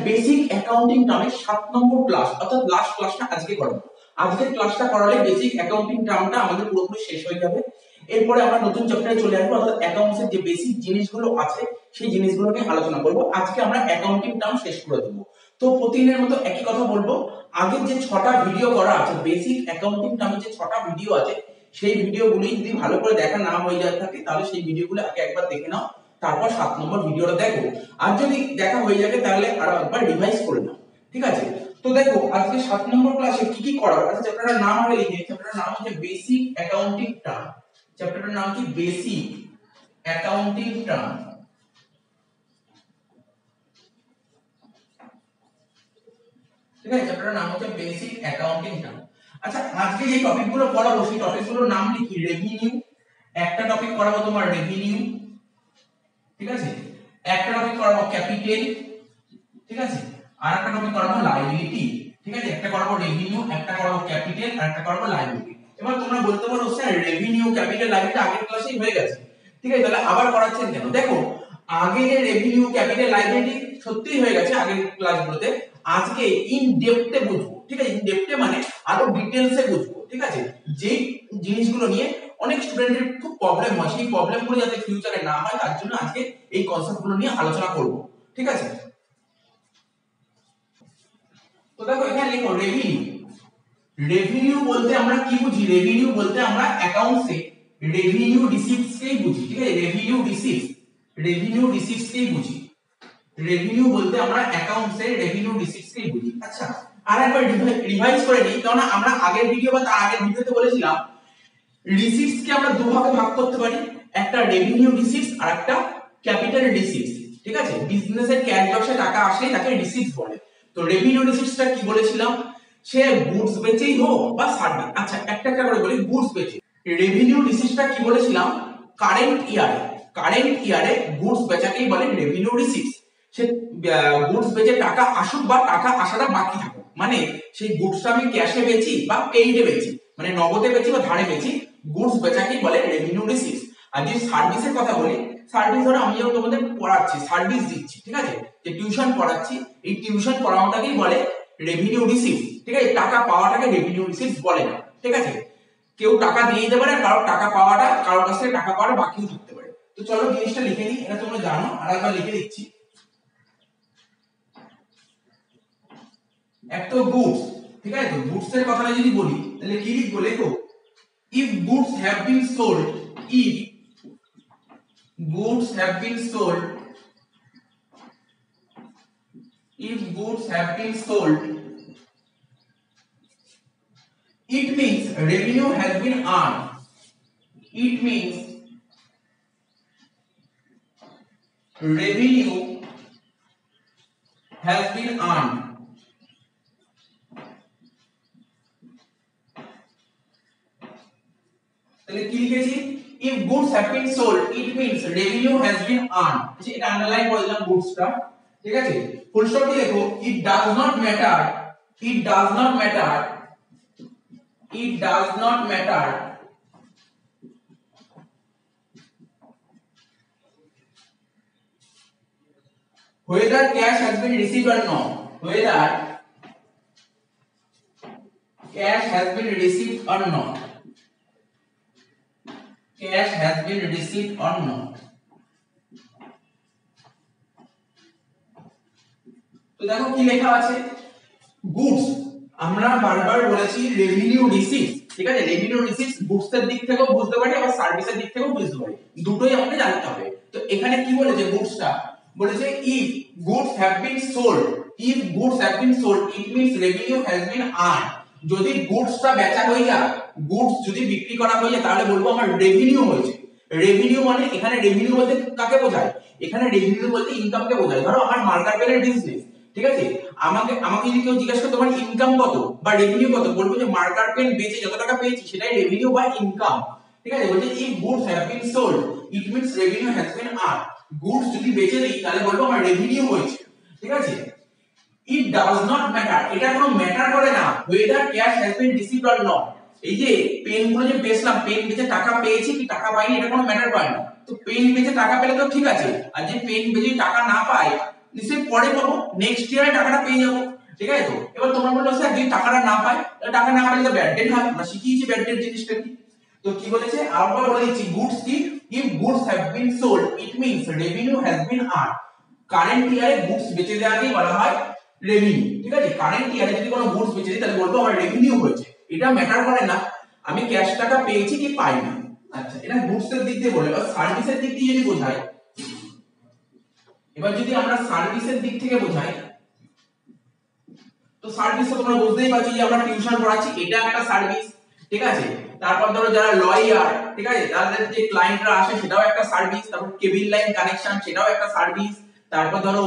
Basic accounting টার্মের 7 নম্বর class অর্থাৎ last ক্লাসটা আজকে করাবো। আজকের ক্লাসটা করালে বেসিক অ্যাকাউন্টিং টার্মটা আমাদের পুরোপুরি শেষ হয়ে যাবে। এরপরে আমরা নতুন চ্যাপ্টারে চলে আসবো, অর্থাৎ অ্যাকাউন্টসের যে বেসিক জিনিসগুলো আছে সেই জিনিসগুলো নিয়ে আলোচনা করব। আজকে আমরা অ্যাকাউন্টিং টার্ম শেষ করে দেবো। তো প্রতিদিনের মতো একই কথা বলবো, আগের যে 6টা ভিডিও করা আছে বেসিক অ্যাকাউন্টিং টার্মের যে 6টা ভিডিও আছে সেই ভিডিওগুলি যদি ভালো করে দেখা না হয়ে যায় থাকে তাহলে সেই ভিডিওগুলো আগে একবার দেখে নাও, তারপর 7 নম্বর ভিডিওটা দেখো। আর যদি দেখা হয়ে যাবে তাহলে আরো একবার রিভাইজ করে নাও, ঠিক আছে? তো দেখো আজকে 7 নম্বর ক্লাসে কি কি করা আছে। চ্যাপ্টারটার নাম আগে লিখে, চ্যাপ্টারটার নাম হচ্ছে বেসিক অ্যাকাউন্টিং টার্ম। চ্যাপ্টারটার নাম কি? Basic accounting term. ঠিক আছে, চ্যাপ্টারটার নাম হচ্ছে বেসিক অ্যাকাউন্টিং টার্ম। আচ্ছা, আজকে যে টপিকগুলো পড়াবো সেই টপিকগুলোর নাম লিখি। রেভিনিউ, একটা টপিক পড়াবো তোমার রেভিনিউ, ঠিক আছে? একটা টপিক পড়াবো ক্যাপিটাল, ঠিক আছে? আর একটা টপিক পড়াবো লায়াবিলিটি, ঠিক আছে? একটা পড়াবো রেভিনিউ, একটা পড়াবো ক্যাপিটাল, আর একটা পড়াবো লায়াবিলিটি। এবার তোমরা বলতে পারো স্যার রেভিনিউ ক্যাপিটাল লায়াবিলিটি আগের ক্লাসেই হয়ে গেছে, ঠিক আছে? তাহলে আবার পড়াচ্ছেন কেন? দেখো আগে যে রেভিনিউ ক্যাপিটাল লায়াবিলিটি সত্যিই হয়ে গেছে আগের ক্লাসগুলোতে, আজকে ইন ডেপথে বুঝবো, ঠিক আছে? ইন ডেপথে মানে আরো ডিটেইলসে বুঝবো, ঠিক আছে? যে জিনিসগুলো নিয়ে অনেক স্টুডেন্টের খুব প্রবলেম হয়, সেই প্রবলেমগুলো যাতে ফিউচারে না হয় তার জন্য আজকে এই কনসেপ্টগুলো নিয়ে আলোচনা করব, ঠিক আছে? তো দেখো এখানে লিখো রেভিনিউ। রেভিনিউ বলতে আমরা কি বুঝি? রেভিনিউ বলতে আমরা অ্যাকাউন্টসে রেভিনিউ রিসিপ্টস কেই বুঝি, ঠিক আছে? রেভিনিউ রিসিপ্টস কেই বুঝি। রেভিনিউ বলতে আমরা অ্যাকাউন্টসে রেভিনিউ রিসিপ্টস কেই বুঝি। আচ্ছা, আর একবার রিভাইজ করে নিই, কারণ আমরা আগের ভিডিও বা তার আগের ভিডিওতে বলেছিলাম রিসিপ্টস কে আমরা দুভাগে ভাগ করতে পারি, একটা রেভিনিউ রিসিপ্টস আর একটা ক্যাপিটাল রিসিপ্টস, ঠিক আছে? বিজনেসের ক্যাশ বক্সে টাকা আসলে তাকে রিসিপ্টস বলে। তো রেভিনিউ রিসিপ্টসটা কি বলেছিলাম? সে গুডস বেচেই হোক বা সার্ভিস। আচ্ছা, একটা একটা করে বলি। গুডস বেচে রেভিনিউ রিসিপ্টসটা কি বলেছিলাম? কারেন্ট ইয়ারে গুডস বেচাকেই বলে রেভিনিউ রিসিপ্টস। সে গুডস বেচে টাকা আসুক বা টাকা আসাটা বাকি থাকুক, মানে সেই গুডসটা আমি ক্যাশে বেচি বা পেইডে বেচি, মানে নগদে বেচি বা ধারে বেচি, গুডস বেচাকেই বলে রেভিনিউ রিসিপ্টস। আর যদি সার্ভিসের কথা বলি, সার্ভিস ধরো আমি যখন তোমাদের পড়াচ্ছি, সার্ভিস দিচ্ছি, ঠিক আছে? যে টিউশন পড়াচ্ছি, এই টিউশন পড়ানোটাকেই বলে রেভিনিউ রিসিপ্টস, ঠিক আছে? টাকা পাওয়াটাকে রেভিনিউ রিসিপ্টস বলে না, ঠিক আছে? কেউ টাকা দিয়ে দিতে পারে, কারোর টাকা পাওয়াটা, কারোর কাছ থেকে টাকা পাওয়াটা বাকিও থাকতে পারে। তো চলো জিনিসটা লিখে নিই, এটা তোমরা জানো, আর একবার লিখে দিচ্ছি। একটা গুডস, ঠিক আছে? তো গুডস এর কথাটা যদি বলি তাহলে কি লিখবো? লেখো if goods have been sold, if goods have been sold, if goods have been sold, it means revenue has been earned. It means revenue has been earned. তাহলে কি লিখেছি? if goods have been sold, it means revenue has been earned. এটা underline করে দিলাম গুডসটা, ঠিক আছে? Full stop দিয়ে দেখো it does not matter whether cash has been received or not, whether cash has been received or not, cash has been received or not. তো দেখো কি লেখা আছে? গুডস, আমরা বারবার বলেছি রেভিনিউ রিসিপ্টস, ঠিক আছে? রেভিনিউ রিসিপ্টস গুডস এর দিক থেকেও বুঝতে পারি, আবার সার্ভিসের দিক থেকেও বুঝতে পারি, দুটোই আমাকে জানতে হবে। তো এখানে কি বলেছে? গুডসটা বলেছে if goods have been sold, it means revenue has been earned. যদি গুডসটা বেচা হয়ে যায়, গুডস যদি বিক্রি করা হয়ে যায় তাহলে বলবো আমার রেভিনিউ হয়েছে। রেভিনিউ মানে এখানে রেভিনিউ বলতে কাকে বোঝায়? এখানে রেভিনিউ বলতে ইনকামকে বোঝায়। ধরো আমার মার্কার পেনের বিজনেস, ঠিক আছে? আমাকে যদি কেউ জিজ্ঞাসা করে তোমার ইনকাম কত বা রেভিনিউ কত, বলবো যে মার্কার পেন বেচে যত টাকা পেয়েছি সেটাই রেভিনিউ বা ইনকাম, ঠিক আছে? বলছে if goods have been sold, it means revenue has been earned. Goods যদি বেচে দিই তাহলে বলবো আমার রেভিনিউ হয়েছে, ঠিক আছে? it does not matter, এটা কোনো ম্যাটার করে না whether cash has been received or not. এই যে পেন গুলো যে বেচলাম, পেন বেচে টাকা পেয়েছি কি টাকা পাইনি এটা কোনো ম্যাটার করে না। তো পেন বেচে টাকা পেলে তো ঠিক আছে, আর যে পেন বেচে টাকা না পায় নিশ্চয়ই পরে পাবো, নেক্সট ইয়ারে টাকাটা পেয়ে যাবো, ঠিক আছে? তো এবার তোমরা বললো স্যার যদি টাকাটা না পাই, টাকা না পেলে তো ব্যাড ডেট হয়, আমরা শিখিয়েছি ব্যাড ডেট জিনিসটা কি। তো কি বলেছে আবার বলে দিচ্ছি, গুডস কি, if goods have been sold it means revenue has been earn. Current ইয়ারে গুডস বেচে দেওয়াকেই বলা হয় রেভিনিউ, ঠিক আছে? কারেন্ট ইয়ারে যদি কোনো গুডস বেচে দিই তাহলে বলবো আমার রেভিনিউ হয়েছে, এটা ম্যাটার করে না আমি ক্যাশ টাকা পেয়েছি কি পাইনি। আচ্ছা, এটা গুডস এর দিক দিয়ে বলে, এবার সার্ভিসের দিক দিয়ে যদি বোঝাই, এবার যদি আমরা সার্ভিসের দিক থেকে বোঝাই, তো সার্ভিস তো তোমরা বুঝতেই পারছো যে আমরা টিউশন পড়াচ্ছি, এটা একটা সার্ভিস, ঠিক আছে? তারপর ধরো যারা লয়ার, ঠিক আছে, তাদের যে ক্লায়েন্টরা আসে সেটাও একটা সার্ভিস, তারপর কেবল লাইন কানেকশন সেটাও একটা সার্ভিস, তারপর ধরো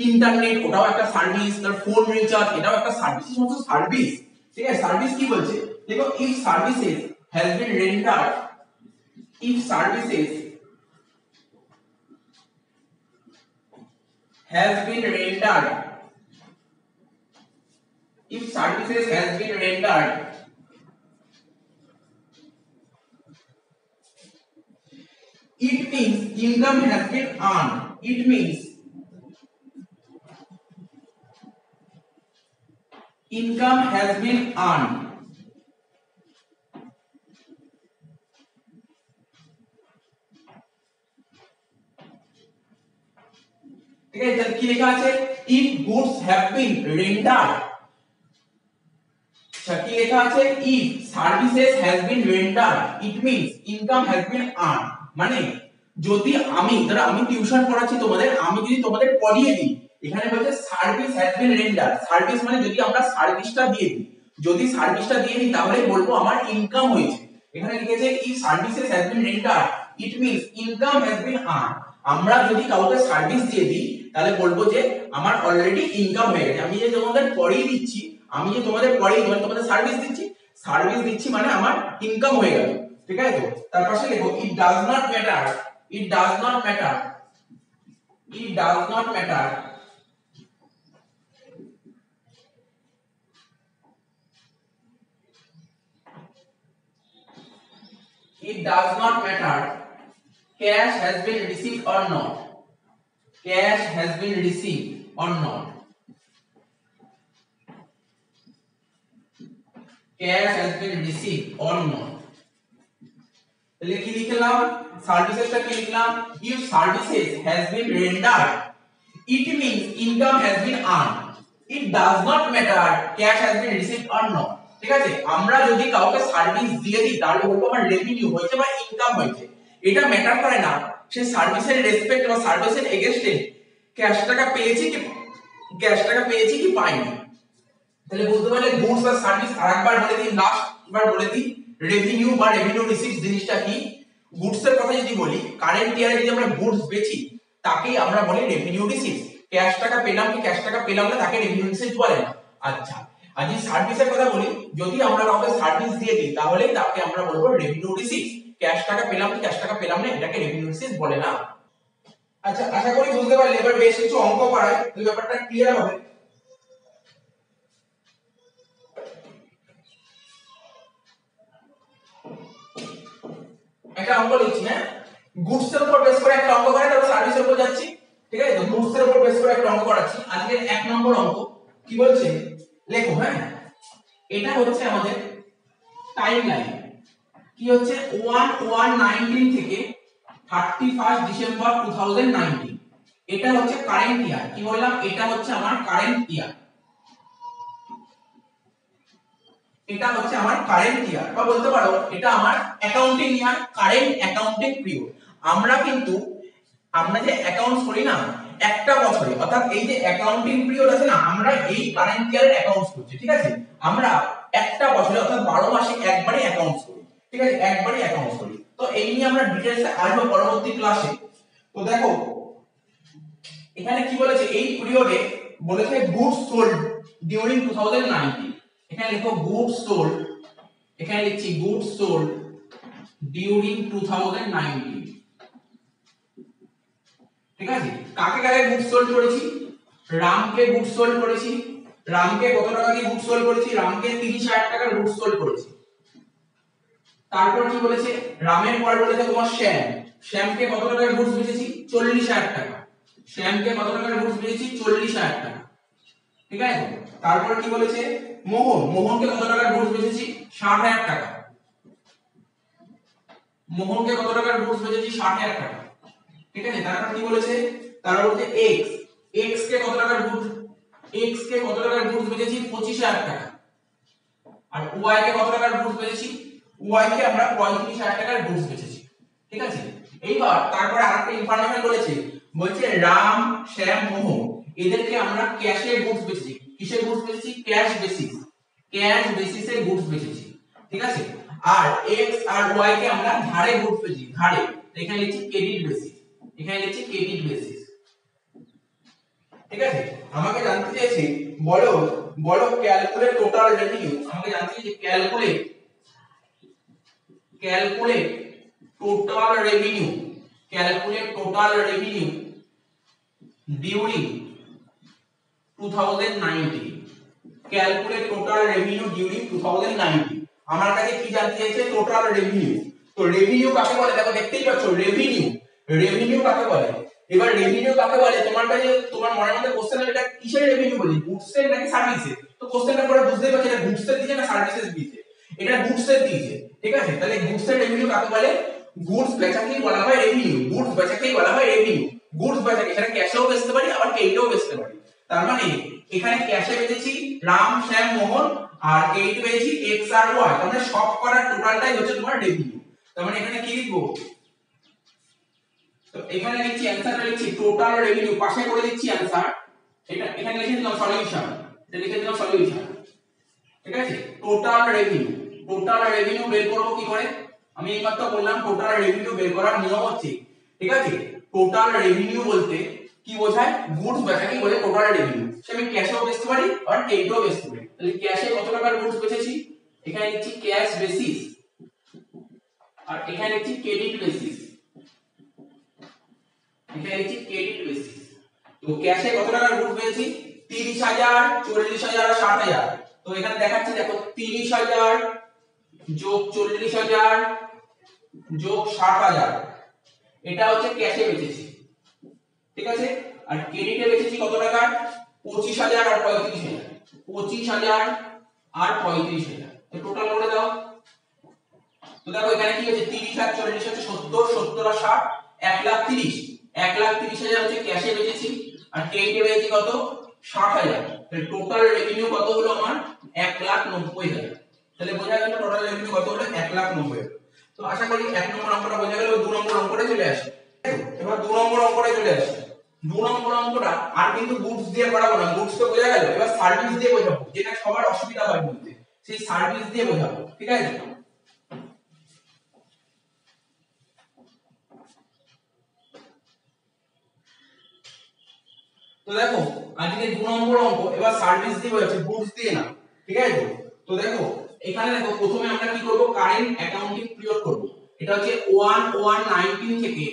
ইন্টারনেট ওটাও একটা সার্ভিস, তারপর ফোন রিচার্জ এটাও একটা সার্ভিস, সমস্ত সার্ভিস, ঠিক আছে? সার্ভিস কি বলছে দেখো, if services has been rendered, if services has been rendered, if services has been rendered, it means income has been earned, it means income has been earned, ঠিক আছে? তাহলে কি লেখা আছে, if goods have been rendered, কি লেখা আছে, if services has been rendered it means income has been earned, মানে যদি আমি ধরো আমি টিউশন পড়াচ্ছি তোমাদের, আমি যদি তোমাদের পড়িয়ে দিই, এখানে বলছে service has been rendered, service মানে যদি আমরা সার্ভিসটা দিয়ে দিই, যদি সার্ভিসটা দিয়ে দিই তাহলে বলবো আমার ইনকাম হয়েছে। এখানে লিখেছে if services has been rendered it means income has been earned, আমরা যদি কাউকে সার্ভিস দিয়ে দিই তাহলে বলবো যে আমার অলরেডি ইনকাম হয়ে গেছে, আমি যে তোমাদের পড়িয়ে দিচ্ছি, আমি যে তোমাদের পড়িয়ে তোমাদের সার্ভিস দিচ্ছি মানে আমার ইনকাম হয়ে গেল, ঠিক আছে? তো তার পাশে লিখো it does not matter, it does not matter, it does not matter it does not matter cash has been received or not, cash has been received or not, cash has been received or not, তাহলে কি লিখলাম, সার্ভিসেসটা কি লিখলাম, if services has been rendered it means income has been earned, it does not matter cash has been received or not, ঠিক আছে? আমরা যদি কাউকে সার্ভিস দিয়ে দিই তাহলে বলবো আমার রেভিনিউ হয়েছে বা ইনকাম হয়েছে, এটা ম্যাটার করে না সেই সার্ভিসের রেসপেক্ট বা সার্ভিসের এগেইনস্টে ক্যাশ টাকা পেয়েছি কি পাইনি। তাহলে বুঝতে পারলে গুডস আর সার্ভিস আরেকবার বলে দিই, লাস্ট বার বলে দিই, রেভিনিউ বা রেভিনিউ রিসিপ্ট জিনিসটা কি, গুডস এর কথা যদি বলি, কারেন্ট ইয়ারে যদি আমরা গুডস বেচি তাকেই আমরা বলি রেভিনিউ রিসিপ্ট, ক্যাশ টাকা পেলাম কি ক্যাশ টাকা পেলাম না তাকে রেভিনিউ রিসিপ্ট বলে না। আচ্ছা, আর যদি সার্ভিসের কথা বলি, যদি আমরা কাউকে সার্ভিস দিয়ে দিই তাহলে তাকে আমরা বলবো রেভিনিউ রিসিপ্ট, ক্যাশ টাকা পেলাম কি ক্যাশ টাকা পেলাম না এটাকে রেভিনিউ রিসিপ্ট বলে না। আচ্ছা, আশা করি বুঝতে পারলে, এবার বেশ কিছু অঙ্ক করাই, এই ব্যাপারটা ক্লিয়ার হবে। একটা অঙ্ক লিখছি, হ্যাঁ, গুডস এর উপর বেস করে একটা অঙ্ক করে তারপর সার্ভিসের উপর যাচ্ছি, ঠিক আছে? তো গুডস এর উপর বেস করে একটা অঙ্ক করাচ্ছি, আজকে 1 নম্বর অঙ্ক কি বলছে লেখো, হ্যাঁ, এটা হচ্ছে আমাদের টাইমলাইন, কি হচ্ছে 1/1/19 থেকে 31 ডিসেম্বর 2019, এটা হচ্ছে কারেন্ট ইয়ার, কি বললাম এটা হচ্ছে আমার কারেন্ট ইয়ার, এটা হচ্ছে আমার কারেন্ট ইয়ার, বা বলতে পারো এটা আমার অ্যাকাউন্টিং ইয়ার, কারেন্ট অ্যাকাউন্টিং পিরিয়ড। আমরা যে অ্যাকাউন্টস করি না একটা বছরে, অর্থাৎ এই যে অ্যাকাউন্টিং পিরিয়ড আছে না, আমরা এই কারেন্ট ইয়ারের অ্যাকাউন্টস করছি, ঠিক আছে? আমরা একটা বছরে অর্থাৎ 12 মাসে একবারই অ্যাকাউন্টস করি, ঠিক আছে? একবারই অ্যাকাউন্টস করি। তো এই নিয়ে আমরা ডিটেইলসে আসবো পরবর্তী ক্লাসে। তো দেখো এখানে কি বলেছে, এই পিরিয়ডে বলেছে গুডস সোল্ড ডিউরিং 2019, এখানে লিখো গুডস সোল্ড, এখানে লিখছি গুডস সোল্ড ডিউরিং 2019, ঠিক আছে? কাকে কাকে গুডস সোল্ড করেছি, রামকে গুডস সোল্ড করেছি, রামকে কত টাকা দিয়ে গুডস সোল্ড করেছি, রামকে 30,000 টাকার গুডস সোল্ড করেছি। তারপর কি বলেছে, রামের পর বলেছে তোমার শ্যামকে কত টাকার গুডস বেচেছি, 40,000 টাকা। শ্যামকে কত টাকার গুডস বেচেছি 40,000 টাকা, ঠিক আছে। তারপর কি বলেছে মোহনকে কত টাকার গুডস বেচেছি 60,000 টাকা, মোহনকে কত টাকার গুডস বেচেছি 60,000 টাকা, ঠিক আছে। তারপর কি বলেছে, তারপর বলছে এক্স কে কত টাকার গুডস বেচেছি 25,000 টাকা, আর ওয়াই কে কত টাকার গুডস বেচেছি, ওয়াই কে আমরা 35,000 টাকার গুডস বেচেছি, ঠিক আছে। এইবার তারপরে আরেকটা ইনফরমেশন বলছে রাম শ্যাম মোহন এদেরকে আমরা ক্যাশে গুডস বেচেছি, কিসে গুডস বেচেছি, ক্যাশ বেসিসে গুডস বেচেছি, ঠিক আছে। আর এক্স আর ওয়াই কে আমরা ধারে গুডস বেচেছি, ধারে, এখানে লিখছি ক্রেডিট বেসিস, ঠিক আছে। আমাকে জানতে চাইছে বলো ক্যালকুলেট টোটাল রেভিনিউ, আমাকে জানতে চাইছে calculate total revenue during 2019, calculate total revenue during 2019। আমার কাছে কি জানতে চাইছে, টোটাল রেভিনিউ। তো রেভিনিউ কাকে বলে, দেখো দেখতেই পাচ্ছ রেভিনিউ কাকে বলে। এবার রেভিনিউ কাকে বলে, তোমার কাছে তোমার মনের মধ্যে কোশ্চেন আছে এটা কিসের রেভিনিউ বলি, গুডসের নাকি সার্ভিসের। তো কোশ্চেনটা পড়ে বুঝতেই পারছো এটা গুডসের দিয়েছে না সার্ভিসের দিয়েছে, এটা গুডসের দিয়েছে, ঠিক আছে। তাহলে গুডসের রেভিনিউ কাকে বলে, গুডস বেচাকেই বলা হয় রেভিনিউ, গুডস বেচাকে সেটা ক্যাশেও বেচতে পারি আবার ক্রেডিটেও বেচতে পারি। তার মানে এখানে ক্যাশে বেচেছি রাম শ্যাম মোহন আর ক্রেডিট বেচেছি এক্স আর ওয়াই, তার মানে সব করার টোটালটাই হচ্ছে তোমার রেভিনিউ। তার মানে এখানে কি লিখবো, তো এখানে লিখছি অ্যানসারটা লিখছি টোটাল রেভিনিউ, পাশে করে দিচ্ছি অ্যানসার, এটা এখানে লিখে দিলাম সলিউশন, ঠিক আছে। টোটাল রেভিনিউ বের করব কি করে, আমি এইমাত্র বললাম টোটাল রেভিনিউ বের করার নিয়ম হচ্ছে, ঠিক আছে। টোটাল রেভিনিউ বলতে কি বোঝায়, গুডস বেচাকেই বলে টোটাল রেভিনিউ। সে আমি ক্যাশেও বেচতে পারি আর ক্রেডিটেও বেচতে পারি। তাহলে ক্যাশে কত টাকার গুডস বেচেছি, এখানে লিখছি ক্যাশ বেসিস আর এখানে লিখছি ক্রেডিট বেসিস, তো ক্যাশে কত টাকার গুডস পেয়েছি 30,000 40,000 আর 60,000। তো এখানে দেখাচ্ছি দেখো 30,000 যোগ 40,000 যোগ 60,000 এটা হচ্ছে ক্যাশে বেচেছি, ঠিক আছে। আর ক্রেডিটে বেচেছি কত টাকা 25,000 আর 35,000 আর 35,000। তো টোটাল করে দাও, তো দেখো এখানে কি হচ্ছে 30 আর 40 হচ্ছে 70, 70 আর 60 1,30,000 হচ্ছে ক্যাশে বেচেছি আর ক্রেডিটে বেচেছি কত 60,000। তাহলে টোটাল রেভিনিউ কত হলো আমার 1,90,000। তাহলে বোঝা গেল টোটাল রেভিনিউ কত হলো 1,90,000। তো আশা করি 1 নম্বর অঙ্কটা বোঝা গেল। 2 নম্বর অঙ্কটা চলে আসে, এবার 2 নম্বর অঙ্কটা চলে আসে। 2 নম্বর অঙ্কটা আর কিন্তু গুডস দিয়ে করাবো না, গুডস তো বোঝা গেল, এবার সার্ভিস দিয়ে বোঝাবো, যেটা সবার অসুবিধা হয় বলতে, সেই সার্ভিস দিয়ে বোঝাবো, ঠিক আছে। তো দেখো আজকে 2 নম্বর অঙ্ক, এবার সার্ভিস দিয়ে বোঝাচ্ছি, গুডস দিয়ে না, ঠিক আছে। তো দেখো এখানে দেখো প্রথমে আমরা কি করব, কারেন্ট অ্যাকাউন্টিং পিরিয়ড করব। এটা হচ্ছে 1/1/19 থেকে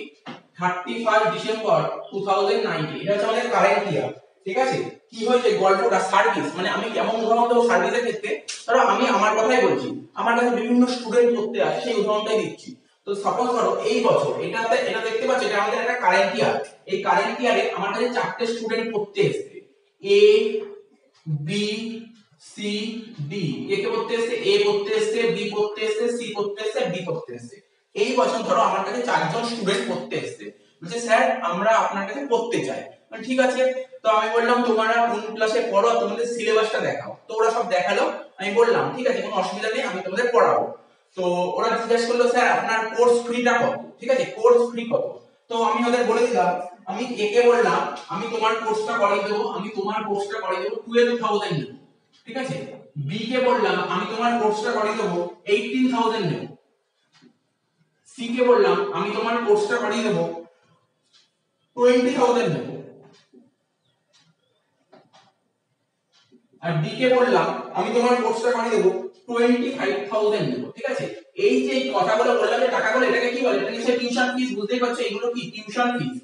31 ডিসেম্বর 2019, এটা হচ্ছে আমাদের কারেন্ট ইয়ার, ঠিক আছে। কি হয়েছে গল্পটা, সার্ভিস মানে আমি কেমন উদাহরণ দেবো সার্ভিসের ক্ষেত্রে, ধরো আমি আমার কথাই বলছি, আমার কাছে বিভিন্ন স্টুডেন্ট পড়তে আসে সেই উদাহরণটাই দিচ্ছি। তো সাপোজ ধরো এই বছর এটা দেখতে পাচ্ছ এটা আমাদের একটা কারেন্ট ইয়ার, এই কারেন্ট ইয়ারে আমার কাছে 4টে স্টুডেন্ট পড়তে এসেছে, এ বি সি ডি। কে কে পড়তে এসেছে, এ পড়তে এসেছে, বি পড়তে এসেছে, সি পড়তে এসেছে, ডি পড়তে এসেছে। এই বছর ধরো আমার কাছে 4জন স্টুডেন্ট পড়তে এসেছে, বলছে স্যার আমরা আপনার কাছে পড়তে চাই। ঠিক আছে, তো আমি বললাম তোমরা কোন ক্লাসে পড়ো, তোমাদের সিলেবাসটা দেখাও। তো ওরা সব দেখালো, আমি বললাম ঠিক আছে কোনো অসুবিধা নেই, আমি তোমাদের পড়াবো। তো ওরা জিজ্ঞাসা করলো স্যার আপনার কোর্স ফিটা কত, ঠিক আছে কোর্স ফি কত। তো আমি ওদের বলে দিলাম, আমি একে বললাম আমি তোমার কোর্সটা করিয়ে দেবো, 12,000 নেব, ঠিক আছে। বি কে বললাম আমি তোমার কোর্সটা করিয়ে দেবো 18,000 নেব। সি কে বললাম আমি তোমার কোর্সটা করিয়ে দেবো 20,000 নেব। আর ডি কে বললাম আমি তোমার কোর্সটা করিয়ে দেবো 25,000 নেব, ঠিক আছে। এই যে কথাগুলো বললাম যে টাকাগুলো, এটাকে কি বলে, এটা হচ্ছে টিউশন ফিস, বুঝতেই পারছো এগুলো কি টিউশন ফিস,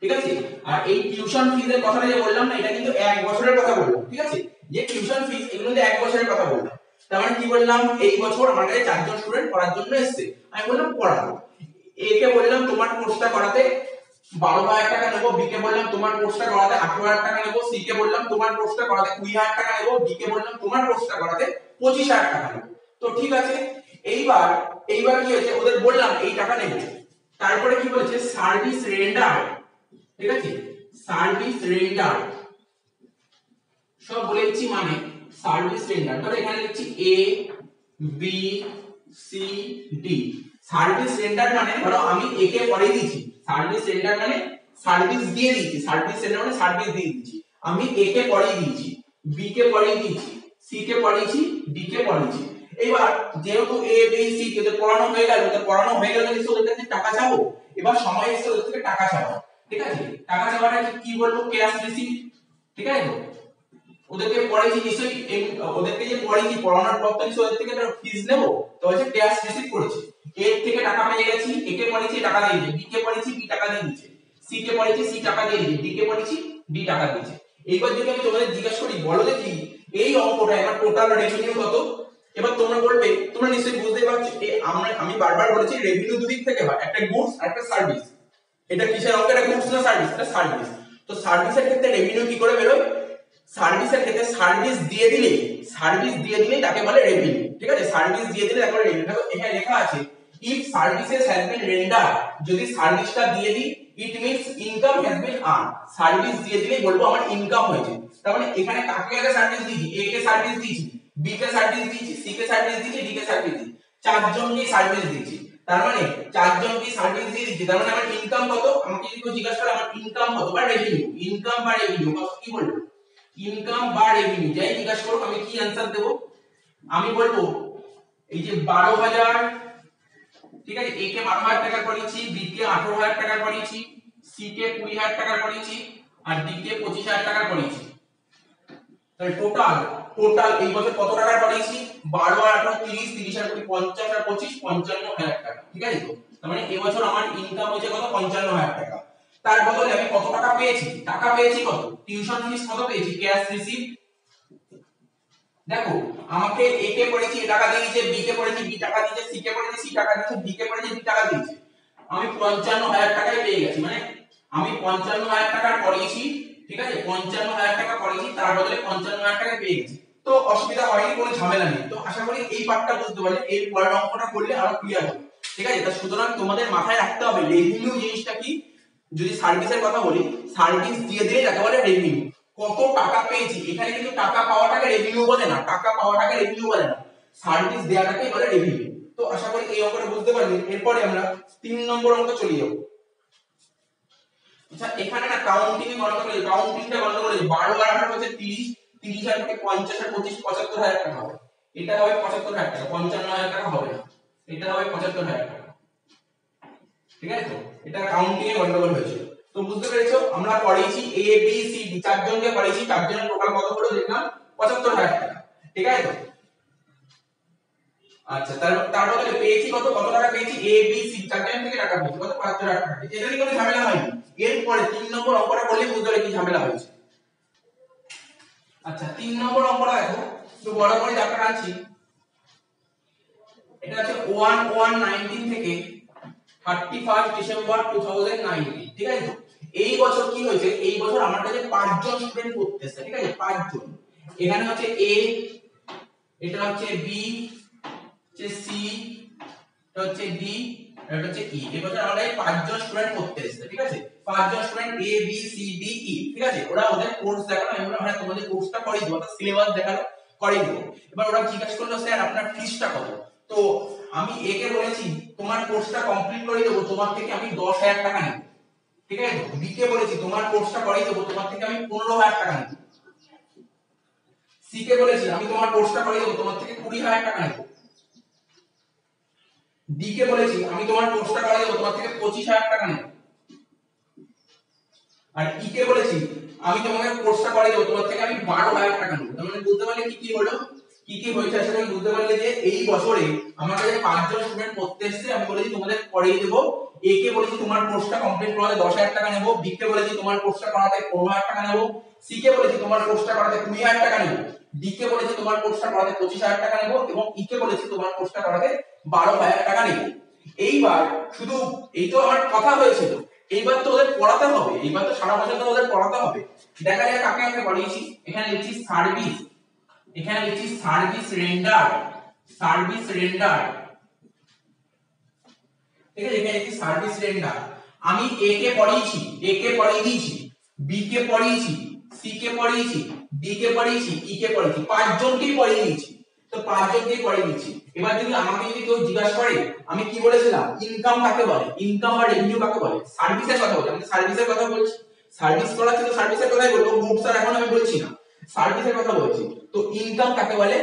ঠিক আছে। আর এই টিউশন ফিসের কথাটা যে বললাম না, এটা কিন্তু 1 বছরের কথা বললাম, ঠিক আছে। যে টিউশন ফিস এগুলো যে 1 বছরের কথা বললাম, তার মানে কি বললাম, এই বছর আমার কাছে 4জন স্টুডেন্ট পড়ার জন্য এসেছে, আমি বললাম পড়াবো। এ কে বললাম তোমার কোর্সটা করাতে 12,000 টাকা নেবো, বি কে বললাম তোমার কোর্সটা করাতে 18,000 টাকা নেবো, সি কে বললাম তোমার কোর্সটা করাতে 20,000 টাকা নেবো, ডি কে বললাম তোমার কোর্সটা করাতে 25,000 টাকা নেবো। তো ঠিক আছে, এইবার এইবার কি হয়েছে, ওদের বললাম এই টাকা নেবো, তারপরে কি বলেছে সার্ভিস রেন্ডার, ঠিক আছে, সার্ভিস রেন্ডার সব বলে দিচ্ছি, মানে সার্ভিস রেন্ডার, তাহলে এখানে লিখছি A B C D. Service render মানে ধরো আমি এ কে পড়িয়ে দিয়েছি, সার্ভিস রেন্ডার মানে সার্ভিস দিয়ে দিয়েছি, সার্ভিস রেন্ডার মানে সার্ভিস দিয়ে দিয়েছি, আমি এ কে পড়িয়ে দিয়েছি, বি কে পড়িয়ে দিয়েছি, সি কে পড়িয়েছি, ডি কে পড়িয়েছি। এবার যেহেতু এ বি সি কে পড়ানো হয়ে গেল, তো পড়ানো হয়ে গেল মানে ওদের কাছে টাকা চাবো, এবার সময় এসে ওদের থেকে টাকা চাবো, ঠিক আছে। টাকা চাওয়াটা কি বলবো, ক্যাশ রিসিট, ঠিক আছে। তো ওদেরকে পড়াইছি নিশ্চয়ই, ওদেরকে যে পড়াইছি পড়ানোর পর তো নিশ্চয়ই ওদের থেকে একটা ফিস নেব, তো হচ্ছে ক্যাশ রিসিভ করেছি, এ থেকে টাকা পেয়ে গেছি, এ কে পড়াইছি টাকা দিয়ে দিয়েছে, বি কে পড়াইছি বি টাকা দিয়ে দিয়েছে, সি কে পড়াইছি সি টাকা দিয়ে দিয়েছে, ডি কে পড়াইছি ডি টাকা দিয়েছে। এইবার যদি আমি তোমাদের জিজ্ঞাসা করি বলো দেখি এই অঙ্কটা এবার টোটাল রেভিনিউ কত, এবার তোমরা বলবে, তোমরা নিশ্চয়ই বুঝতে পারছো আমি বারবার বলেছি রেভিনিউ দুদিক থেকে হয়, একটা গুডস আর একটা সার্ভিস। এটা কিসের অঙ্ক, এটা গুডস না সার্ভিস, এটা সার্ভিস। তো সার্ভিসের ক্ষেত্রে রেভিনিউ কি করে বেরোয়, সার্ভিসের ক্ষেত্রে সার্ভিস দিয়ে দিলে তাকে বলে রেভিনিউ, ঠিক আছে, সার্ভিস দিয়ে দিলে তাকে বলে রেভিনিউ। দেখো এখানে লেখা আছে if services has been rendered, যদি সার্ভিসটা দিয়ে দিই it means income has been earn, service দিয়ে দিলেই বলবো আমার ইনকাম হয়েছে। তার মানে এখানে কাকে আগে সার্ভিস দিয়েছি, এ কে সার্ভিস দিয়েছি, বি কে সার্ভিস দিয়েছি, সি কে সার্ভিস দিয়েছি, ডি কে সার্ভিস দিয়েছি, চারজনকে সার্ভিস দিয়েছি। তার মানে চারজনকে সার্ভিস দিয়ে দিচ্ছি, তার মানে আমার ইনকাম কত, আমাকে যদি কেউ জিজ্ঞাসা করে আমার ইনকাম কত বা রেভিনিউ, ইনকাম বা রেভিনিউ কত কি বলবো, ইনকাম বা রেভিনিউ যাই জিজ্ঞাসা করো আমি কি आंसर দেব, আমি বলবো এই যে 12,000, ঠিক আছে, এ কে 12,000 টাকা পড়িয়েছি, বি কে 18,000 টাকা পড়িয়েছি, সি কে 20,000 টাকা পড়িয়েছি, আর ডি কে 25,000 টাকা পড়িয়েছি। তাহলে টোটাল এই বছর কত টাকা পড়িয়েছি, 12 আর 18 30, 30 আর 20 50 আর 25 55,000 টাকা, ঠিক আছে। তো তার মানে এই বছর আমার ইনকাম হয়েছে কত, 55,000 টাকা। তার বদলে আমি কত টাকা পেয়েছি, টাকা পেয়েছি কত, টিউশন ফিস কত পেয়েছি, ক্যাশ রিসিভ। দেখো আমাকে এ কে পড়েছি এ টাকা দিয়ে দিয়েছে, বি কে পড়েছি বি টাকা দিয়েছে, সি কে পড়েছি সি টাকা দিয়েছে, ডি কে পড়েছি ডি টাকা দিয়েছে, আমি 55,000 টাকায় পেয়ে গেছি। মানে আমি 55,000 টাকা পড়িয়েছি, ঠিক আছে, 55,000 টাকা পড়িয়েছি, তার বদলে 55,000 টাকা পেয়ে গেছি। তো অসুবিধা হয়নি, কোনো ঝামেলা নেই। তো আশা করি এই পার্টটা বুঝতে পারলে, এর পরের অঙ্কটা করলে আরো ক্লিয়ার হবে, ঠিক আছে। তা সুতরাং তোমাদের মাথায় রাখতে হবে রেভিনিউ জিনিসটা কি। যদি সার্ভিসের কথা বলি, সার্ভিস দিয়ে দিলে তাকে বলে রেভিনিউ। কত টাকা পেয়েছি, এখানে কিন্তু টাকা পাওয়াটাকে রেভিনিউ বলে না, টাকা পাওয়াটাকে রেভিনিউ বলে না, সার্ভিস দেওয়াটাকে বলে রেভিনিউ। তো আশা করি এই অঙ্কটা বুঝতে পারলে। এরপরে আমরা 3 নম্বর অঙ্ক চলে যাব। আচ্ছা এখানে না কাউন্টিং এ গণনা করে, কাউন্টিংটা গণনা করে 12 আর 18 হচ্ছে 30, 30 আর 50 আর 25 75,000 টাকা হবে, এটা হবে 75,000 টাকা, 55,000 টাকা হবে না, এটা হবে 75,000 টাকা, ঠিক আছে। তো এটা কাউন্টিং এ গন্ডগোল হয়েছে। তো বুঝতে পেরেছো, আমরা পড়িয়েছি এ বি সি ডি, চারজনকে পড়িয়েছি, চারজনের টোটাল কত হলো দেখলাম 75,000 টাকা, ঠিক আছে। তো আচ্ছা তার বদলে পেয়েছি কত, কত টাকা পেয়েছি, এ বি সি চারজন থেকে টাকা পেয়েছি কত, 75,000 টাকা। এটা নিয়ে কোনো ঝামেলা হয়নি। এরপরে 3 নম্বর অঙ্কটা করলে বুঝতে পারবে কি ঝামেলা হয়েছে। আচ্ছা 3 নম্বর অঙ্কটা দেখো, একটু বড় করে দাগটা টানছি। এটা আছে 1/1/19 থেকে 31 ডিসেম্বর 2019, ঠিক আছে। তো এই বছর কি হয়েছে, এই বছর আমার কাছে 5 জন স্টুডেন্ট পড়তেছে, ঠিক আছে, 5 জন। এখানে হচ্ছে এ, এটা হচ্ছে বি, হচ্ছে সি, এটা হচ্ছে ডি, এটা হচ্ছে ই। এই বছর আমাদের 5 জন স্টুডেন্ট পড়তে এসেছে, ঠিক আছে, 5 জন স্টুডেন্ট এ বি সি ডি ই, ঠিক আছে। ওরা ওদের কোর্স দেখালো, আমরা তোমাদের কোর্সটা করিয়ে দেবো, অর্থাৎ সিলেবাস দেখালো, করিয়ে দেবো। এবার ওরা জিজ্ঞাসা করলো স্যার আপনার ফিসটা কত। তো আমি এ কে বলেছি তোমার কোর্সটা কমপ্লিট করে দেবো, তোমার থেকে আমি 10,000 টাকা নেব, ঠিক আছে। বি কে বলেছি তোমার কোর্সটা করিয়ে দেবো, তোমার থেকে আমি 15,000 টাকা নেব। সি কে বলেছি আমি তোমার কোর্সটা করিয়ে দেবো, তোমার থেকে 20,000 টাকা নেব। ডি কে বলেছি আমি তোমার কোর্সটা করিয়ে দেবো, তোমার থেকে 25,000 টাকা নেব। আর ই কে বলেছি আমি তোমাকে কোর্সটা করিয়ে দেবো, তোমার থেকে আমি 12,000 টাকা নেব। তার মানে বুঝতে পারলে কি কি হলো, কি কি হয়েছে আসলে বুঝতে পারলে যে এই বছরে আমার কাছে 5 জন স্টুডেন্ট পড়তে এসেছে, আমি বলেছি তোমাদের করিয়ে দেব। এ কে বলেছি তোমার কোর্সটা কমপ্লিট করাতে 10,000 টাকা নেব, বি কে বলেছি তোমার কোর্সটা করাতে 15,000 টাকা নেব, সি কে বলেছি তোমার কোর্সটা করাতে 20,000 টাকা নেব, ডি কে বলেছি তোমার কোর্সটা করাতে 25,000 টাকা নেব, এবং ই কে বলেছি তোমার কোর্সটা করাতে 12,000 টাকা নেব। এইবার শুধু এই তো আমার কথা হয়েছিল, এইবার তো ওদের পড়াতে হবে, এইবার তো সারা বছর তো ওদের পড়াতে হবে। দেখা যায় কাকে কাকে পড়িয়েছি, এখানে লিখছি সার্ভিস, এখানে লিখছি সার্ভিস রেন্ডার, সার্ভিস রেন্ডার, ঠিক আছে, এখানে লিখছি সার্ভিস রেন্ডার। আমি এ কে পড়িয়েছি, এ কে পড়িয়ে দিয়েছি, বি কে পড়িয়েছি, সি কে পড়িয়েছি, ডি কে পড়িয়েছি, ই কে পড়িয়েছি, পাঁচজনকেই পড়িয়ে দিয়েছি। তো পাঁচজনকেই পড়িয়ে দিচ্ছি। এবার যদি আমাকে যদি কেউ জিজ্ঞাসা করে আমি কি বলেছিলাম ইনকাম কাকে বলে, ইনকাম বা রেভিনিউ কাকে বলে, সার্ভিসের কথা বলছি, আমি সার্ভিসের কথা বলছি, সার্ভিস করাচ্ছি তো সার্ভিসের কথাই বলবো, গুডস আর এখন আমি বলছি না, সার্ভিসের কথা বলছি। তো ইনকাম কাকে বলে,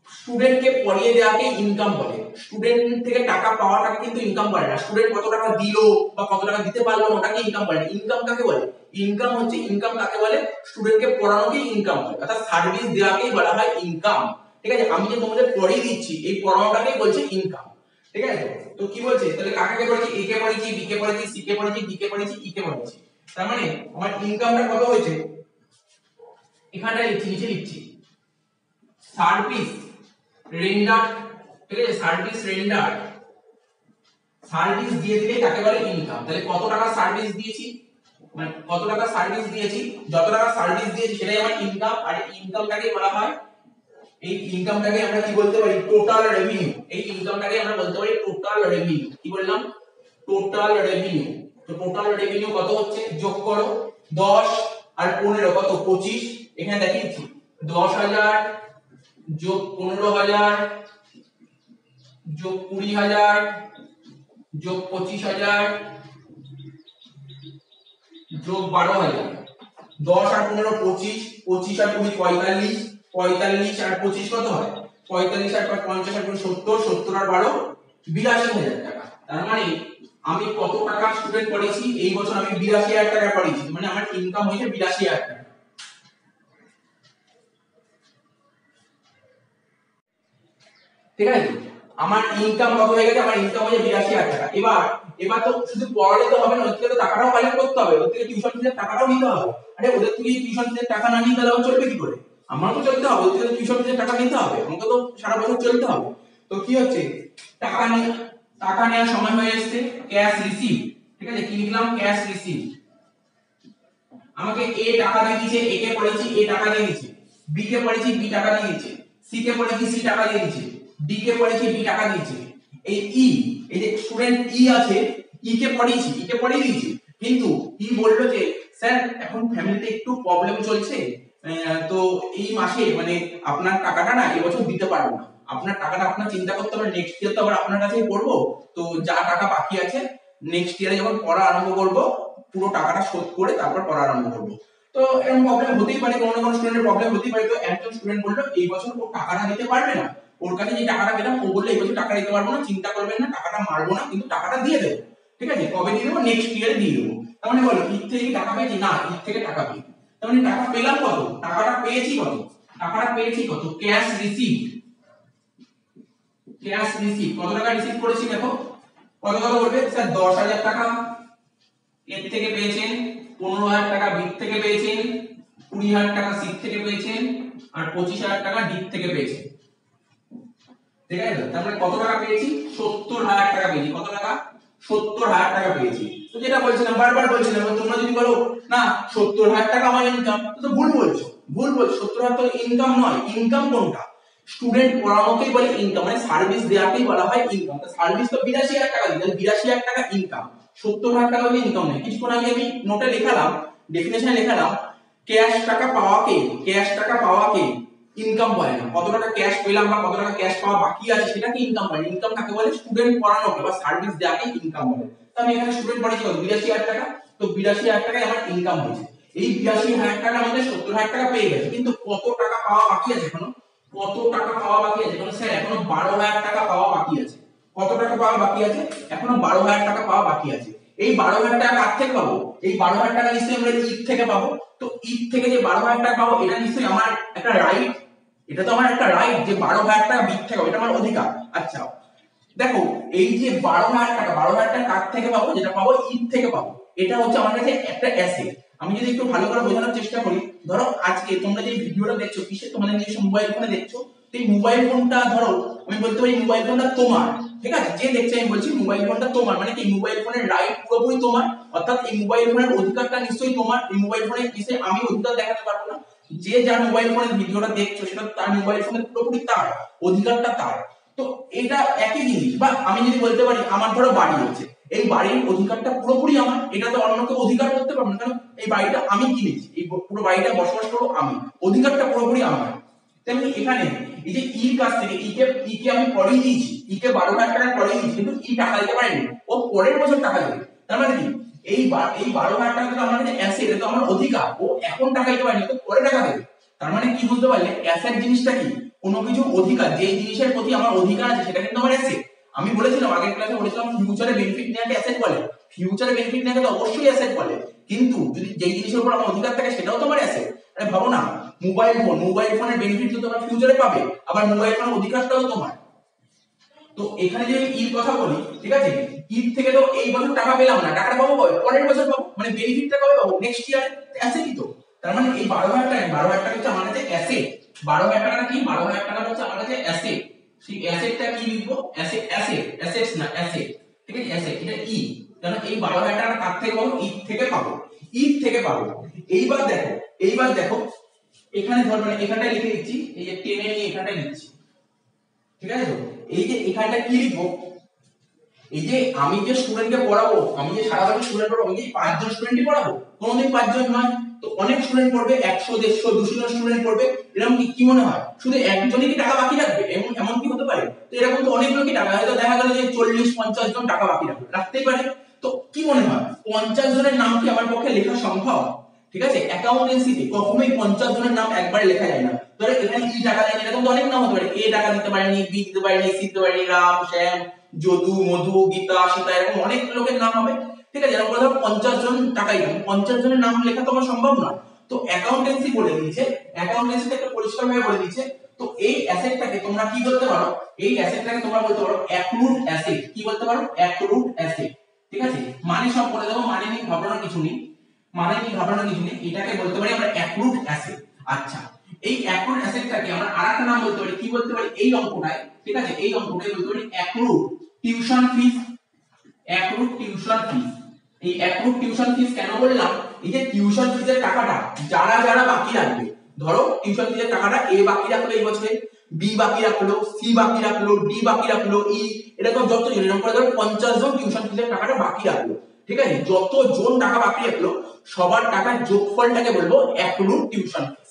স্টুডেন্টকে পড়িয়ে দেওয়াকে ইনকাম বলে। স্টুডেন্ট থেকে টাকা পাওয়াটাকে কিন্তু ইনকাম বলে না। স্টুডেন্ট কত টাকা দিল বা কত টাকা দিতে পারলো ওটাকে ইনকাম বলে না। ইনকাম কাকে বলে, ইনকাম হচ্ছে, ইনকাম কাকে বলে, স্টুডেন্টকে পড়ানোকেই ইনকাম বলে, অর্থাৎ সার্ভিস দেওয়াকেই বলা হয় ইনকাম। ঠিক আছে, আমি যে তোমাদের পড়িয়ে দিচ্ছি এই পড়ানোটাকেই বলছে ইনকাম। ঠিক আছে, তো কি বলছে তাহলে কাকে পড়েছি, এ কে পড়েছি, বি কে পড়েছি, সি কে পড়েছি, ডি কে পড়েছি, ই কে পড়েছি। তার মানে আমার ইনকামটা কত হয়েছে, এখানটা লিখছি, নিচে লিখছি সার্ভিস রেন্ডার। ঠিক আছে, সার্ভিস রেন্ডার, সার্ভিস দিয়ে দিলে তাকে বলে ইনকাম। তাহলে কত টাকা সার্ভিস দিয়েছি, মানে কত টাকা সার্ভিস দিয়েছি, যত টাকা সার্ভিস দিয়েছি সেটাই আমার ইনকাম। আর ইনকামটাকে বলা হয়, এই ইনকামটাকে আমরা কি বলতে পারি, টোটাল রেভিনিউ। এই ইনকামটাকে আমরা বলতে পারি টোটাল রেভিনিউ। কি বললাম, টোটাল রেভিনিউ। তো টোটাল রেভিনিউ কত হচ্ছে, যোগ করো 10 আর 15 কত 25। এখানে দেখিয়েছি 10,000 যোগ 15,000 যোগ 20,000 যোগ 25,000 যোগ 12,000। 10 আর 15 25, 25 আর 20 45, 45 আর 25 কত হয়, 45 আর 50 আর 70, 70 আর 12 82,000 টাকা। তার মানে আমি কত টাকা স্টুডেন্ট পড়িয়েছি, এই বছর আমি 82,000 টাকা পড়িয়েছি, মানে আমার ইনকাম হয়েছে 82,000 টাকা। ঠিক আছে, আমার ইনকাম কত হয়ে গেছে, আমার ইনকাম হয়ে 82,000 টাকা। এবার তো শুধু পড়ালে তো হবে না, ওদের থেকে টাকাটাও কালেক্ট করতে হবে, ওদের থেকে টিউশন ফিসের টাকাটাও নিতে হবে। আরে ওদের থেকে টিউশন ফিসের টাকা না নিয়ে তাহলে চলবে কি করে, আমারও তো চলতে হবে, ওদের থেকে টিউশন ফিসের টাকা নিতে হবে, আমাকে তো সারা বছর চলতে হবে। তো কি হচ্ছে, টাকা নেওয়ার সময় হয়ে এসেছে, ক্যাশ রিসিভ। ঠিক আছে, কি লিখলাম, ক্যাশ রিসিভ। আমাকে এ টাকা দিয়ে দিয়েছে, এ কে পড়েছি এ টাকা দিয়ে দিয়েছে, বি কে পড়েছি বি টাকা দিয়ে দিয়েছে, সি কে পড়েছি সি টাকা দিয়ে দিয়েছে, ডি কে পড়েছি ডি টাকা দিয়েছে। এই ই, এই যে স্টুডেন্ট ই আছে, ই কে পড়িয়েছি, ই কে পড়িয়ে দিয়েছি, কিন্তু ই বললো যে স্যার এখন ফ্যামিলিতে একটু প্রবলেম চলছে, তো এই মাসে মানে আপনার টাকাটা না এবছর দিতে পারবো না, আপনার টাকাটা আপনার চিন্তা করতে হবে, নেক্সট ইয়ার তো আবার আপনার কাছেই পড়বো, তো যা টাকা বাকি আছে নেক্সট ইয়ারে যখন পড়া আরম্ভ করবো পুরো টাকাটা শোধ করে তারপর পড়া আরম্ভ করবো। তো এরকম প্রবলেম হতেই পারে, কোনো না কোনো স্টুডেন্টের প্রবলেম হতেই পারে। তো একজন স্টুডেন্ট বললো এই বছর ও টাকাটা দিতে পারবে না, ওর কাছে যে টাকাটা পেলাম ও বললো এই বছর টাকা দিতে পারবো না, চিন্তা করবেন না, টাকাটা মারবো না, কিন্তু টাকাটা দিয়ে দেবো। ঠিক আছে, কবে দিয়ে দেবো, নেক্সট ইয়ারে দিয়ে দেবো। তার মানে বলো ঈদ থেকে টাকা পেয়েছি না, ঈদ থেকে টাকা পেয়ে, তার মানে টাকা পেলাম কত, টাকাটা পেয়েছি কত, টাকাটা পেয়েছি কত, ক্যাশ রিসিভ। ক্যাশ রিসিভ কত টাকা রিসিভ করেছি দেখো, কত কত বলবে স্যার 10,000 টাকা এর থেকে পেয়েছেন, 15,000 টাকা বি থেকে পেয়েছেন, 20,000 টাকা সি থেকে পেয়েছেন, আর 25,000 টাকা ডি থেকে পেয়েছেন। ঠিক আছে, তারপরে কত টাকা পেয়েছি, 70,000 টাকা পেয়েছি। কত টাকা, 70,000 টাকা পেয়েছি। তো যেটা বলছিলাম, বারবার বলছিলাম, তোমরা যদি বলো না 70,000 টাকা আমার ইনকাম, তো ভুল বলছো, ভুল বলছো। 70,000 টাকা ইনকাম নয়, ইনকাম কোনটা, স্টুডেন্ট পড়ানোকেই বলে ইনকাম, মানে সার্ভিস দেওয়াকেই বলা হয় ইনকাম। তো সার্ভিস তো 82,000 টাকা দিই, 82,000 টাকা ইনকাম, 70,000 টাকা হলে ইনকাম নেই। কিছুক্ষণ আগে আমি নোটে লেখালাম, ডেফিনেশনে লেখালাম, ক্যাশ টাকা পাওয়াকে, ক্যাশ টাকা পাওয়াকে ইনকাম বলে না। কত টাকা ক্যাশ পেলাম বা কত টাকা ক্যাশ পাওয়া বাকি আছে সেটাকে ইনকাম বলে। ইনকাম কাকে বলে, স্টুডেন্ট পড়ানোকে বা সার্ভিস দেওয়াকে ইনকাম বলে। তো আমি এখানে স্টুডেন্ট পড়াচ্ছি কত, 82,000 টাকা, তো 82,000 টাকায় আমার ইনকাম হয়েছে। এই 82,000 টাকার মধ্যে 70,000 টাকা পেয়ে গেছে, কিন্তু কত টাকা পাওয়া বাকি আছে এখনো, কত টাকা পাওয়া বাকি আছে, কারণ স্যার এখনো 12,000 টাকা পাওয়া বাকি আছে। কত টাকা পাওয়া বাকি আছে, এখনো 12,000 টাকা পাওয়া বাকি আছে। এই 12,000 টাকা কার থেকে পাবো, এই 12,000 টাকা নিশ্চয়ই আমরা ঈদ থেকে পাবো। তো ঈদ থেকে যে 12,000 টাকা পাবো এটা নিশ্চয়ই আমার একটা রাইট, এটা তো আমার একটা রাইট যে 12,000 টাকা ঈদ থেকে পাবো, এটা আমার অধিকার। আচ্ছা দেখো, এই যে 12,000 টাকা, 12,000 টাকা কার থেকে পাবো, যেটা পাবো ঈদ থেকে পাবো, এটা হচ্ছে আমার কাছে একটা অ্যাসেট। আমি যদি একটু ভালো করে বোঝানোর চেষ্টা করি, ধরো আজকে তোমরা যে ভিডিওটা দেখছো কিসে, তোমাদের নিজস্ব মোবাইল ফোনে দেখছো, এই মোবাইল ফোনটা ধরো আমি বলতে পারি মোবাইল ফোনটা তোমার, ঠিক আছে, যে দেখছে আমি বলছি মোবাইল ফোনটা তোমার, মানে কি মোবাইল ফোনের রাইট পুরোপুরি তোমার, অর্থাৎ এই মোবাইল ফোনের অধিকারটা নিশ্চয়ই তোমার, এই মোবাইল ফোনে নিশ্চয়ই আমি অধিকার দেখাতে পারবো না, যে যার মোবাইল ফোনের ভিডিওটা দেখছো সেটা তার মোবাইল ফোনের পুরোপুরি তার, অধিকারটা তার। তো এটা একই জিনিস। বা আমি যদি বলতে পারি আমার ধরো বাড়ি আছে, এই বাড়ির অধিকারটা পুরোপুরি আমার, এটা তো অন্য কেউ অধিকার করতে পারবে না, কারণ এই বাড়িটা আমি কিনেছি, এই পুরো বাড়িটা বসবাস করবো আমি, অধিকারটা পুরোপুরি আমার। তেমনি এখানে এই যে ইর কাছ থেকে ইকে আমি পড়িয়ে দিয়েছি, ইকে 12,000 টাকা পড়িয়ে দিয়েছি, কিন্তু ই টাকা দিতে পারেনি, ও পরের বছর টাকা দেবে। তার মানে কি এই 12,000 টাকা তো আমার কাছে অ্যাসেট, এটা তো আমার অধিকার, ও এখন টাকা দিতে পারেনি, তো পরে টাকা দেবে। তার মানে কি বুঝতে পারলে, অ্যাসেট জিনিসটা কি, কোনো কিছু অধিকার, যে জিনিসের প্রতি আমার অধিকার আছে সেটা কিন্তু আমার অ্যাসেট। আমি বলেছিলাম আগের ক্লাসে বলেছিলাম ফিউচারে বেনিফিট নেওয়াকে অ্যাসেট বলে, ফিউচারে বেনিফিট নেওয়াকে তো অবশ্যই অ্যাসেট বলে, কিন্তু যদি যেই জিনিসের উপর আমার অধিকার থাকে সেটাও তোমার অ্যাসেট। আরে ভাবো না, মোবাইল ফোনের বেনিফিট তো তোমরা ফিউচারে পাবে, আবার মোবাইল ফোনের অধিকারটাও তোমার। তো এখানে যদি ইর কথা বলি, ঠিক আছে, ইর থেকে তো এই বছর টাকা পেলাম না, টাকাটা পাবো কবে, পরের বছর পাবো, মানে বেনিফিটটা কবে পাবো, নেক্সট ইয়ার, অ্যাসেটই তো। তার মানে এই 12,000 টাকা হচ্ছে আমার কাছে অ্যাসেট, 12,000 টাকাটা কি, 12,000 টাকা হচ্ছে আমার কাছে অ্যাসেট। সেই অ্যাসেটটা কি লিখবো, অ্যাসেটস না অ্যাসেট, ঠিক আছে, অ্যাসেট, এটা ই, কারণ এই 12,000 টাকা কার থেকে পাবো, ই থেকে পাবো, ই থেকে পাবো। এইবার দেখো এখানে ধর, মানে এখানটায় লিখে দিচ্ছি, এই যে টেনে নিয়ে এখানটায় লিখছি, ঠিক আছে। তো এই যে এখানটা কি লিখবো, এই যে আমি যে স্টুডেন্টকে পড়াবো, আমি যে সারা বছর স্টুডেন্ট পড়াবো, আমি কি 5 জন স্টুডেন্টই পড়াবো, কোনোদিন 5 জন নয়, তো অনেক স্টুডেন্ট পড়বে, 100 150 200 জন স্টুডেন্ট পড়বে, এরকম কি মনে হয় শুধু একজনই কি টাকা বাকি রাখবে, এমন কি হতে পারে, তো এরকম তো অনেক লোকই টাকা, হয়তো দেখা গেল যে 40 50 জন টাকা বাকি রাখতেই পারে। তো কি মনে হয় 50 জনের নাম কি আমার পক্ষে লেখা সম্ভব, ঠিক আছে, অ্যাকাউন্টেন্সিতে কখনোই 50 জনের নাম একবারে লেখা যায় না। ধরে এখানে ই টাকা দেয়নি, এরকম তো অনেক নাম হতে পারে, এ টাকা দিতে পারেনি, বি দিতে পারেনি, সি দিতে পারেনি, রাম শ্যাম যদু মধু গীতা সীতা, এরকম অনেক লোকের নাম হবে, ঠিক আছে, এরকম ধরো 50 জন টাকাই দেবে, 50 জনের নাম লেখা তো আমার সম্ভব নয়। তো অ্যাকাউন্টেন্সি বলে দিয়েছে, অ্যাকাউন্টেন্সিতে একটা পরিষ্কারভাবে বলে দিয়েছে, তো এই অ্যাসেটটাকে তোমরা কি বলতে পারো, এই অ্যাসেটটাকে তোমরা বলতে পারো অ্যাক্রুড অ্যাসেট, কি বলতে পারো, অ্যাক্রুড অ্যাসেট, ঠিক আছে। মানে সব বলে দেবো, মানে নিয়ে ঘাবড়ানোর কিছু নেই, এটাকে বলতে পারি আমরা অ্যাক্রুড অ্যাসেট। আচ্ছা, এই অ্যাক্রুড অ্যাসেটটাকে আমরা আরেকটা নাম বলতে পারি, কি বলতে পারি, এই অঙ্কটায়, ঠিক আছে, এই অঙ্কটায় বলতে পারি accrued tuition fees, accrued tuition fees. এই অ্যাক্রুড টিউশন ফিস কেন বললাম, এই যে টিউশন ফিসের টাকাটা যারা যারা বাকি রাখবে, ধরো টিউশন ফিসের টাকাটা এ বাকি রাখলো এই বছরে, বি বাকি রাখলো, সি বাকি রাখলো, ডি বাকি রাখলো, ই, এরকম যতজন, এরকম করে ধরো 50 জন টিউশন ফিসের টাকাটা বাকি রাখলো, ঠিক আছে, যতজন টাকা বাকি রাখলো সবার টাকার যোগফলটাকে বলবো অ্যাক্রুড টিউশন ফিস,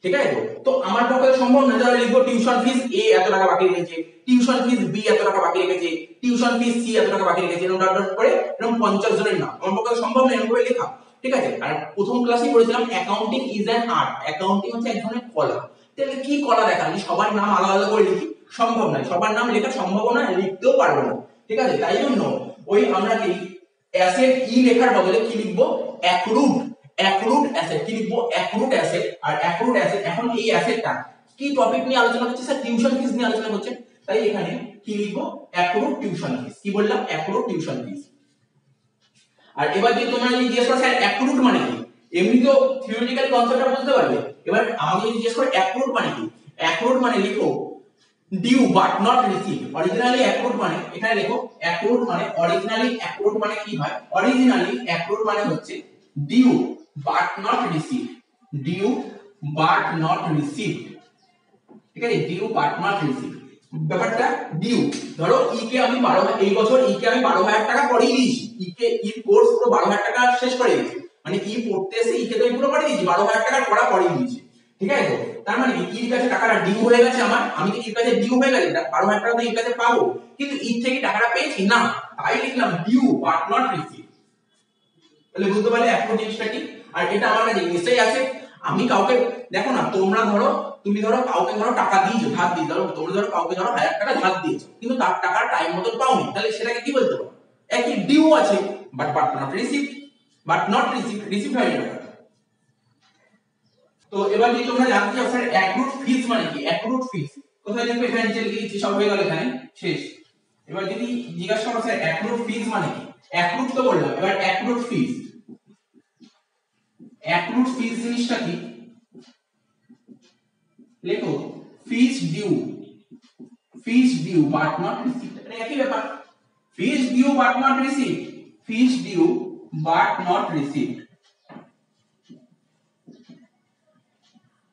ঠিক আছে। তো আমার পক্ষে সম্ভব না যে লিখবো টিউশন ফিস এ এত টাকা বাকি রেখেছে, টিউশন ফিস বি এত টাকা বাকি রেখেছে, টিউশন ফিস সি এত টাকা বাকি রেখেছে, এরকম ডট করে এরকম 50 জনের নাম, আমার পক্ষে সম্ভব না এরকম লেখা, ঠিক আছে। আর প্রথম ক্লাসে পড়েছিলাম accounting is an art, accounting হচ্ছে এক ধরনের কলা। তাহলে কি কলা দেখা, আমি সবার নাম আলাদা আলাদা করে লিখি, সম্ভব নয়, সবার নাম লেখা সম্ভব না, লিখতেও পারবো না, ঠিক আছে। তাই জন্য ওই আমরা কি অ্যাসেট ই লেখার বদলে কি লিখবো, অ্যাক্রুড অ্যাসেট, কি লিখবো, অ্যাক্রুড অ্যাসেট। আর অ্যাক্রুড অ্যাসেট, এখন এই অ্যাসেটটা কি টপিক নিয়ে আলোচনা করছে, স্যার টিউশন ফিস নিয়ে আলোচনা করছে, তাই এখানে কি লিখবো, অ্যাক্রুড টিউশন ফিস, কি বললাম, অ্যাক্রুড টিউশন ফিস। আর এবার যদি তোমরা যদি জিজ্ঞেস করো স্যার অ্যাক্রুড মানে কি, এমনি তো থিওরিটিক্যাল কনসেপ্টটা বুঝতে পারবে, এবার আমাকে যদি জিজ্ঞেস করো অ্যাক্রুড মানে কি, অ্যাক্রুড মানে লিখো due but not receive. Originally accrued মানে, এখানে দেখো অ্যাক্রুড মানে, অরিজিনালি অ্যাক্রুড মানে কি হয়, অরিজিনালি অ্যাক্রুড মানে হচ্ছে due but not receive, due but not receive, ঠিক আছে, ডিউ বাট নট রিসিভ। ব্যাপারটা ডিউ, ধরো ই কে আমি 12, এই বছর ই কে আমি 12,000 টাকা পড়িয়ে দিয়েছি, ই কে ই কোর্স পুরো 12,000 টাকা শেষ করে দিয়েছি, মানে ই পড়তে এসে ই কে তো পুরো পড়িয়ে দিয়েছি, 12,000 টাকা পড়া পড়িয়ে দিয়েছি, ঠিক আছে। তার মানে কি ইর কাছে টাকাটা ডিউ হয়ে গেছে আমার, আমি কি ইর কাছে ডিউ হয়ে গেছে, 12,000 টাকা তো ইর কাছে পাবো, কিন্তু ইর থেকে টাকাটা পেয়েছি না, তাই লিখলাম ডিউ বাট নট রিসিভ। তাহলে বুঝতে পারলে অ্যাক্রুড জিনিসটা কি। আর এটা আমার কাছে নিশ্চয়ই আছে, আমি কাউকে, দেখো না, তোমরা ধরো, তুমি ধরো কাউকে ধরো টাকা দিয়েছো, ধার দিয়ে, ধরো তোমরা ধরো কাউকে ধরো 1000 টাকা ধার দিয়েছো, কিন্তু তার টাকা টাইম মতো পাওনি, তাহলে সেটাকে কি বলতে পারো, একই ডিউ আছে, বাট নট রিসিভ, রিসিভ হয়নি টাকা। তো এবার যদি তোমরা জানতে চাও স্যার অ্যাক্রুড ফিস মানে কি, অ্যাক্রুড ফিস কোথায় লিখবে, এখানে নিচে লিখে দিচ্ছি, সব হয়ে গেল এখানে শেষ। এবার যদি জিজ্ঞাসা করো স্যার অ্যাক্রুড ফিস মানে কি, অ্যাক্রুড তো বললাম, এবার অ্যাক্রুড ফিস, অ্যাক্রুড ফিস জিনিসটা কি, লেখো fees due but not received, মানে একই ব্যাপার, fees due but not received, fees due but not received,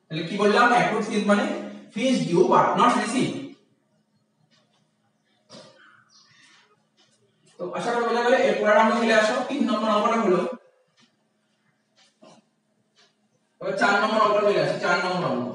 তাহলে কি বললাম অ্যাক্রুড ফিজ মানে fees due but not received. তো আশা করি বোঝা গেল। এরপর আমরা চলে আসো 3 নম্বর অঙ্কটা হলো, এবার 4 নম্বর অঙ্ক চলে আসে। 4 নম্বর অঙ্ক,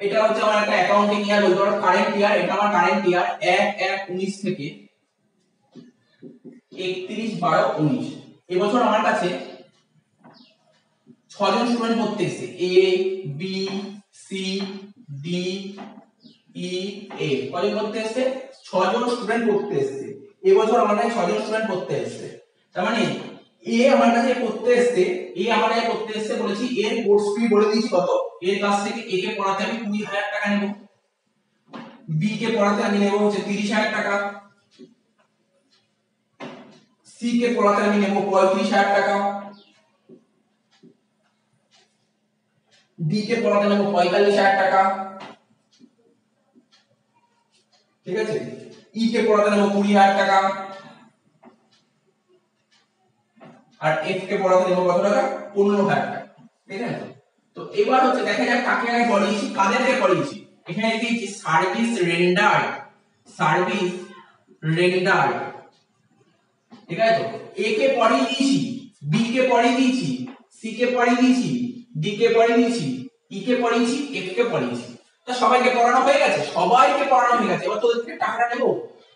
এটা হচ্ছে আমার একটা অ্যাকাউন্টিং ইয়ার বলতে পারো, কারেন্ট ইয়ার। এটা আমার কারেন্ট ইয়ার 1/1/19 থেকে 31/12/19। এবছর আমার কাছে 6 জন স্টুডেন্ট পড়তে এসেছে, এ বি সি ডি ই এ। কজন পড়তে এসেছে? 6 জন স্টুডেন্ট পড়তে এসেছে। এবছর আমার কাছে 6 জন স্টুডেন্ট পড়তে এসেছে। তার মানে এ আমার কাছে পড়তে এসেছে, বলেছি এর কোর্স ফি বলে দিয়েছি কত, এর কাছ থেকে এ কে পড়াতে আমি 20,000 টাকা নেব, বি কে পড়াতে আমি নেব হচ্ছে 30,000 টাকা, সি কে পড়াতে আমি নেব 35,000 টাকা, ডি কে পড়াতে নেব 45,000 টাকা, ঠিক আছে, ই কে পড়াতে নেব 20,000 টাকা, আর এফ কে পড়াতে নেব কত টাকা? 15,000 টাকা, ঠিক আছে। তো এবার হচ্ছে দেখা যাক কাকে আগে পড়িয়েছি, কাদেরকে পড়িয়েছি। এখানে লিখেছি সার্ভিস রেন্ডার্ড, সার্ভিস রেন্ডার্ড, ঠিক আছে। তো এ কে পড়িয়ে দিয়েছি, বি কে পড়িয়ে দিয়েছি, সি কে পড়িয়ে দিয়েছি, ডি কে পড়িয়ে দিয়েছি, ই কে পড়িয়েছি, এফ কে পড়িয়েছি। তো সবাইকে পড়ানো হয়ে গেছে, সবাইকে পড়ানো হয়ে গেছে। এবার তোদের থেকে টাকাটা নেব,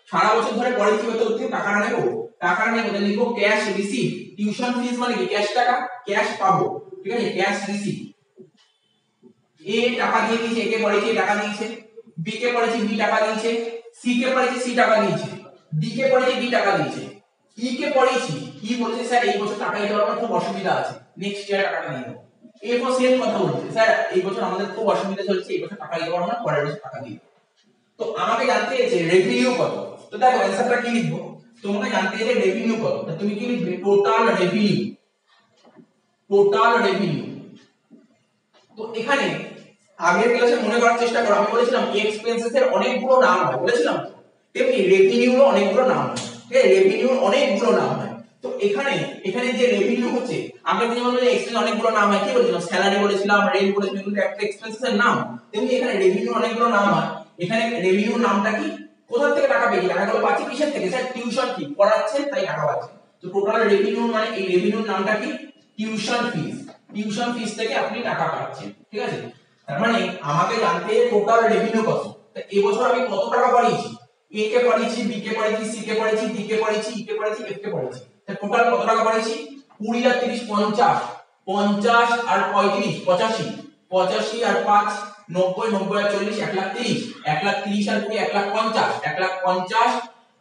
সারা বছর ধরে পড়িয়েছি, এবার তোদের থেকে টাকাটা নেব। টাকাটা নেব, তাহলে লিখবো ক্যাশ রিসিভ। টিউশন ফিস মানে কি? ক্যাশ টাকা, ক্যাশ পাবো, ঠিক আছে, ক্যাশ রিসিভ। এ টাকা দিয়ে দিয়েছে, এ কে পড়িয়েছি, টাকা দিয়েছে, বি কে পড়িয়েছি, বি টাকা দিয়েছে, সি কে পড়িয়েছি, সি টাকা দিয়েছে, ডি কে পড়িয়েছি, ডি টাকা দিয়েছে, ই কে পড়িয়েছি, ই বলেছে স্যার এই বছর টাকা দিতে পারবো না, খুব অসুবিধা আছে, নেক্সট ইয়ার টাকা দিয়ে দেবো। এফ ও সেম কথা বলছে, স্যার এই বছর আমাদের খুব অসুবিধা চলছে, এই বছর টাকা দিতে পারবো না, পরের বছর টাকা দিয়ে দেবো। তো আমাকে জানতে চাইছে রেভিনিউ কত। তো দেখো অ্যানসারটা কি লিখবো, তোমাকে জানতে চাইছে রেভিনিউ কত, তো তুমি কি লিখবে? Total revenue, total revenue. তো এখানে আগের ক্লাসে মনে করার চেষ্টা করো, আমি বলেছিলাম এক্সপেন্সেস এর অনেকগুলো নাম হয়, বলেছিলাম তেমনি রেভিনিউর অনেকগুলো নাম হয়, ঠিক আছে, রেভিনিউর অনেকগুলো নাম হয়। তো এখানে যে রেভিনিউ হচ্ছে, আমরা যেমন বলে এক্সপেন্স অনেকগুলো নাম হয়, কি বলেছিলাম? স্যালারি বলেছিলাম, রেন্ট বলেছিলাম, কিন্তু একটা এক্সপেন্সেস এর নাম। তেমনি এখানে রেভিনিউ অনেকগুলো নাম হয়। এখানে রেভিনিউর নামটা কি? কোথা থেকে টাকা পেয়েছি? টাকাগুলো পাচ্ছি কিসের থেকে? স্যার টিউশন ফি, পড়াচ্ছেন তাই টাকা পাচ্ছেন। তো টোটাল রেভিনিউ মানে এই রেভিনিউর নামটা কি? Tuition fees. টিউশন ফিস থেকে আপনি টাকা পাচ্ছেন, ঠিক আছে। তার মানে আমাকে জানতে টোটাল রেভিনিউ কত। তো এই বছর আমি কত টাকা পড়িয়েছি? এ কে পড়িয়েছি, বি কে পড়িয়েছি, সি কে পড়িয়েছি, ডি কে পড়িয়েছি, ই কে পড়িয়েছি, এফ কে পড়িয়েছি। তো টোটাল কত টাকা পড়িয়েছি? 20 আর 30 50, 50 আর 35 85, 85 আর 5 90, 90 আর 40 1,30,000, 1,30,000 আর 20 1,50,000, 1,50,000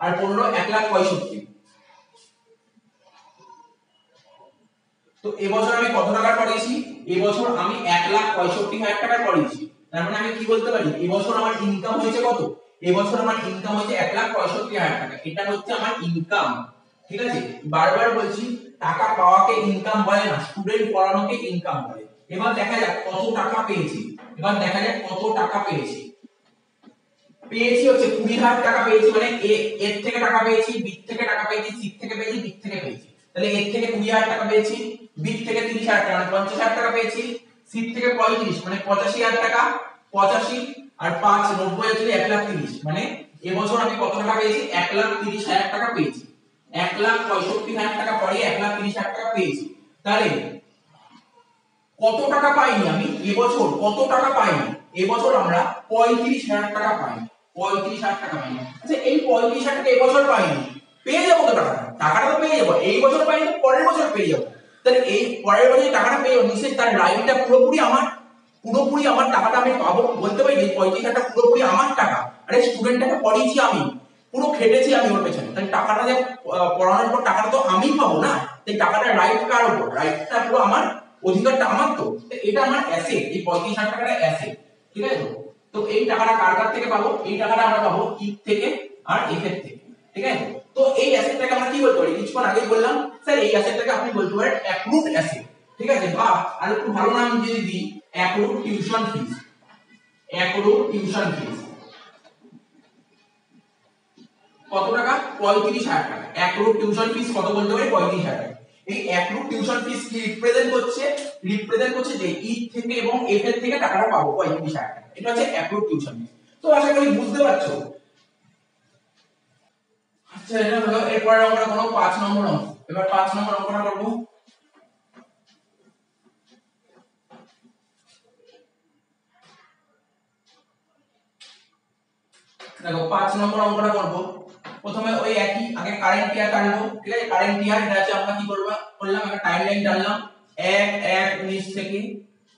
আর 15 1,65,000। তো এবছর আমি কত টাকা পড়িয়েছি? এবছর আমি 1,65,000 টাকা পড়িয়েছি। তার মানে আমি কি বলতে পারি? এবছর আমার ইনকাম হয়েছে কত? এবছর আমার ইনকাম হয়েছে 1,65,000 টাকা। এটা হচ্ছে আমার ইনকাম, ঠিক আছে। বারবার বলছি টাকা পাওয়াকে ইনকাম বলে না, স্টুডেন্ট পড়ানোকে ইনকাম বলে। এবার দেখা যাক কত টাকা পেয়েছি, পেয়েছি হচ্ছে 20,000 টাকা পেয়েছি, মানে এর থেকে টাকা পেয়েছি, বি থেকে টাকা পেয়েছি, সি থেকে পেয়েছি, ডি থেকে পেয়েছি। তাহলে এর থেকে 20,000 টাকা পেয়েছি, বি থেকে 30,000 টাকা মানে 50,000 টাকা পেয়েছি, সি থেকে 35 মানে 85,000 টাকা, 85 আর 5 90 হচ্ছে 1,30,000, মানে এবছর আমি কত টাকা পেয়েছি? 1,30,000 টাকা পেয়েছি। 1,65,000 টাকা পরে 1,30,000 টাকা পেয়েছি। তাহলে কত টাকা পাইনি আমি এবছর? কত টাকা পাইনি এবছর? আমরা 35,000 টাকা পাইনি, 35,000 টাকা পাইনি। আচ্ছা এই 35,000 টাকা এবছর পাইনি, পেয়ে যাবো তো টাকাটা? টাকাটা তো পেয়ে যাবো, এই বছর পাইনি তো পরের বছর পেয়ে যাবো। তাহলে এই পরের বছর টাকাটা পেয়ে যাবো, নিশ্চয়ই তার রাইটটা পুরোপুরি আমার, টাকাটা আমি পাবো। বলতে পারি যে 35,000 টাকা পুরোপুরি আমার টাকা, আরে স্টুডেন্টটাকে পড়িয়েছি আমি, পুরো খেটেছি আমি ওর পেছনে, তাই টাকাটা যে পড়ানোর পর টাকাটা তো আমি পাবো না, তাই টাকাটা রাইট কার উপর? রাইটটা পুরো আমার অধিকারটা আমার তো এটা আমার অ্যাসেট, এই 35,000 টাকাটা অ্যাসেট, ঠিক আছে তো? তো এই টাকাটা কার কাছ থেকে পাবো? এই টাকাটা আমরা পাবো ই থেকে আর এফ এর থেকে, ঠিক আছে? তো এই অ্যাসেটটাকে আমরা কি বলতে পারি? কিছুক্ষণ আগেই বললাম স্যার এই অ্যাসেটটাকে আপনি বলতে পারেন অ্যাক্রুড অ্যাসেট, ঠিক আছে? বা আর একটু ভালো নাম যদি দিই accrued tuition fees. Accrued tuition fees কত টাকা? 35,000 টাকা। অ্যাক্রুড টিউশন ফিস কত বলতে পারি? 35,000 টাকা। এই অ্যাক্রুড টিউশন ফিস কি রিপ্রেজেন্ট করছে? রিপ্রেজেন্ট করছে যে ই থেকে এবং এফ এর থেকে টাকাটা পাবো 35,000 টাকা। এটা হচ্ছে অ্যাক্রুড টিউশন ফিস। তো আশা করি বুঝতে পারছো। আচ্ছা এটা হলো, এরপর আমরা কোনো 5 নম্বর অঙ্ক। এবার 5 নম্বর অঙ্কটা করব। দেখো 5 নম্বর অঙ্কটা করব। প্রথমে ওই একই আগে কারেন্ট ইয়ার টানবো, ঠিক আছে? কারেন্ট ইয়ার এটা আছে, আমরা কি করব করলাম, একটা টাইমলাইন টানলাম 1/1/19 থেকে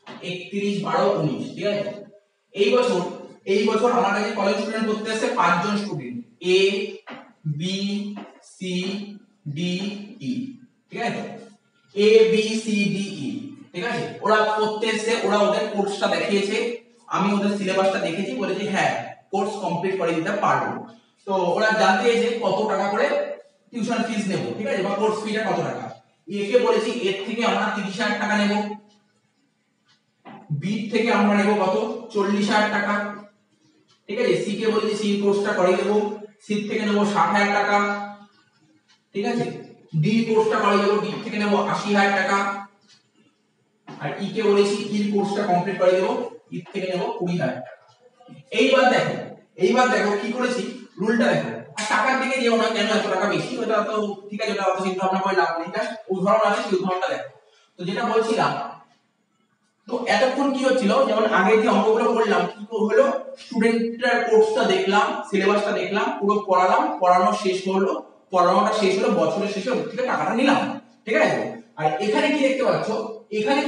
31/12/19, ঠিক আছে? এই বছর আমার কাছে কলেজ স্টুডেন্ট করতে আসছে 5 জন স্টুডেন্ট, এ বি সি ডি ই, ঠিক আছে? এ বি সি ডি ই, ঠিক আছে? ওরা করতে এসে, ওরা ওদের কোর্সটা দেখিয়েছে, আমি ওদের সিলেবাসটা দেখেছি, বলেছি হ্যাঁ কোর্স কমপ্লিট করে দিতে পারবো। তো ওরা জানতে চাইছে কত টাকা করে টিউশন ফিস নেব, ঠিক আছে? বা কোর্স ফিটা কত টাকা। এ কে বলেছি এর থেকে আমরা 30,000 টাকা নেব, বি থেকে আমরা নেব কত? 40,000 টাকা, ঠিক আছে? সি কে বলেছি সি কোর্সটা করে দেব, সি থেকে নেব 60,000 টাকা, ঠিক আছে? ডি কোর্সটা করে দেব, ডি থেকে নেব 80,000 টাকা, আর ই কে বলেছি ই কোর্সটা কমপ্লিট করে দেব, ই থেকে নেব 20,000 টাকা। এইবার দেখো কি করেছি, রুলটা দেখো। আর টাকার দিকে যেও না, কেন এত টাকা বেশি, ওটা তো ঠিক আছে, ওটা অত চিন্তা ভাবনা করে লাভ নেই। জাস্ট উদাহরণ আছে, সেই উদাহরণটা দেখো। তো যেটা বলছিলাম, তো এতক্ষণ কি হচ্ছিল, যেমন আগে যে অঙ্কগুলো করলাম, কি হলো, স্টুডেন্টের কোর্সটা দেখলাম, সিলেবাসটা দেখলাম, পুরো পড়ালাম, পড়ানোটা শেষ হলো, বছরের শেষে ওর থেকে টাকাটা নিলাম, ঠিক আছে? আর এখানে কি দেখতে পাচ্ছ, এখানে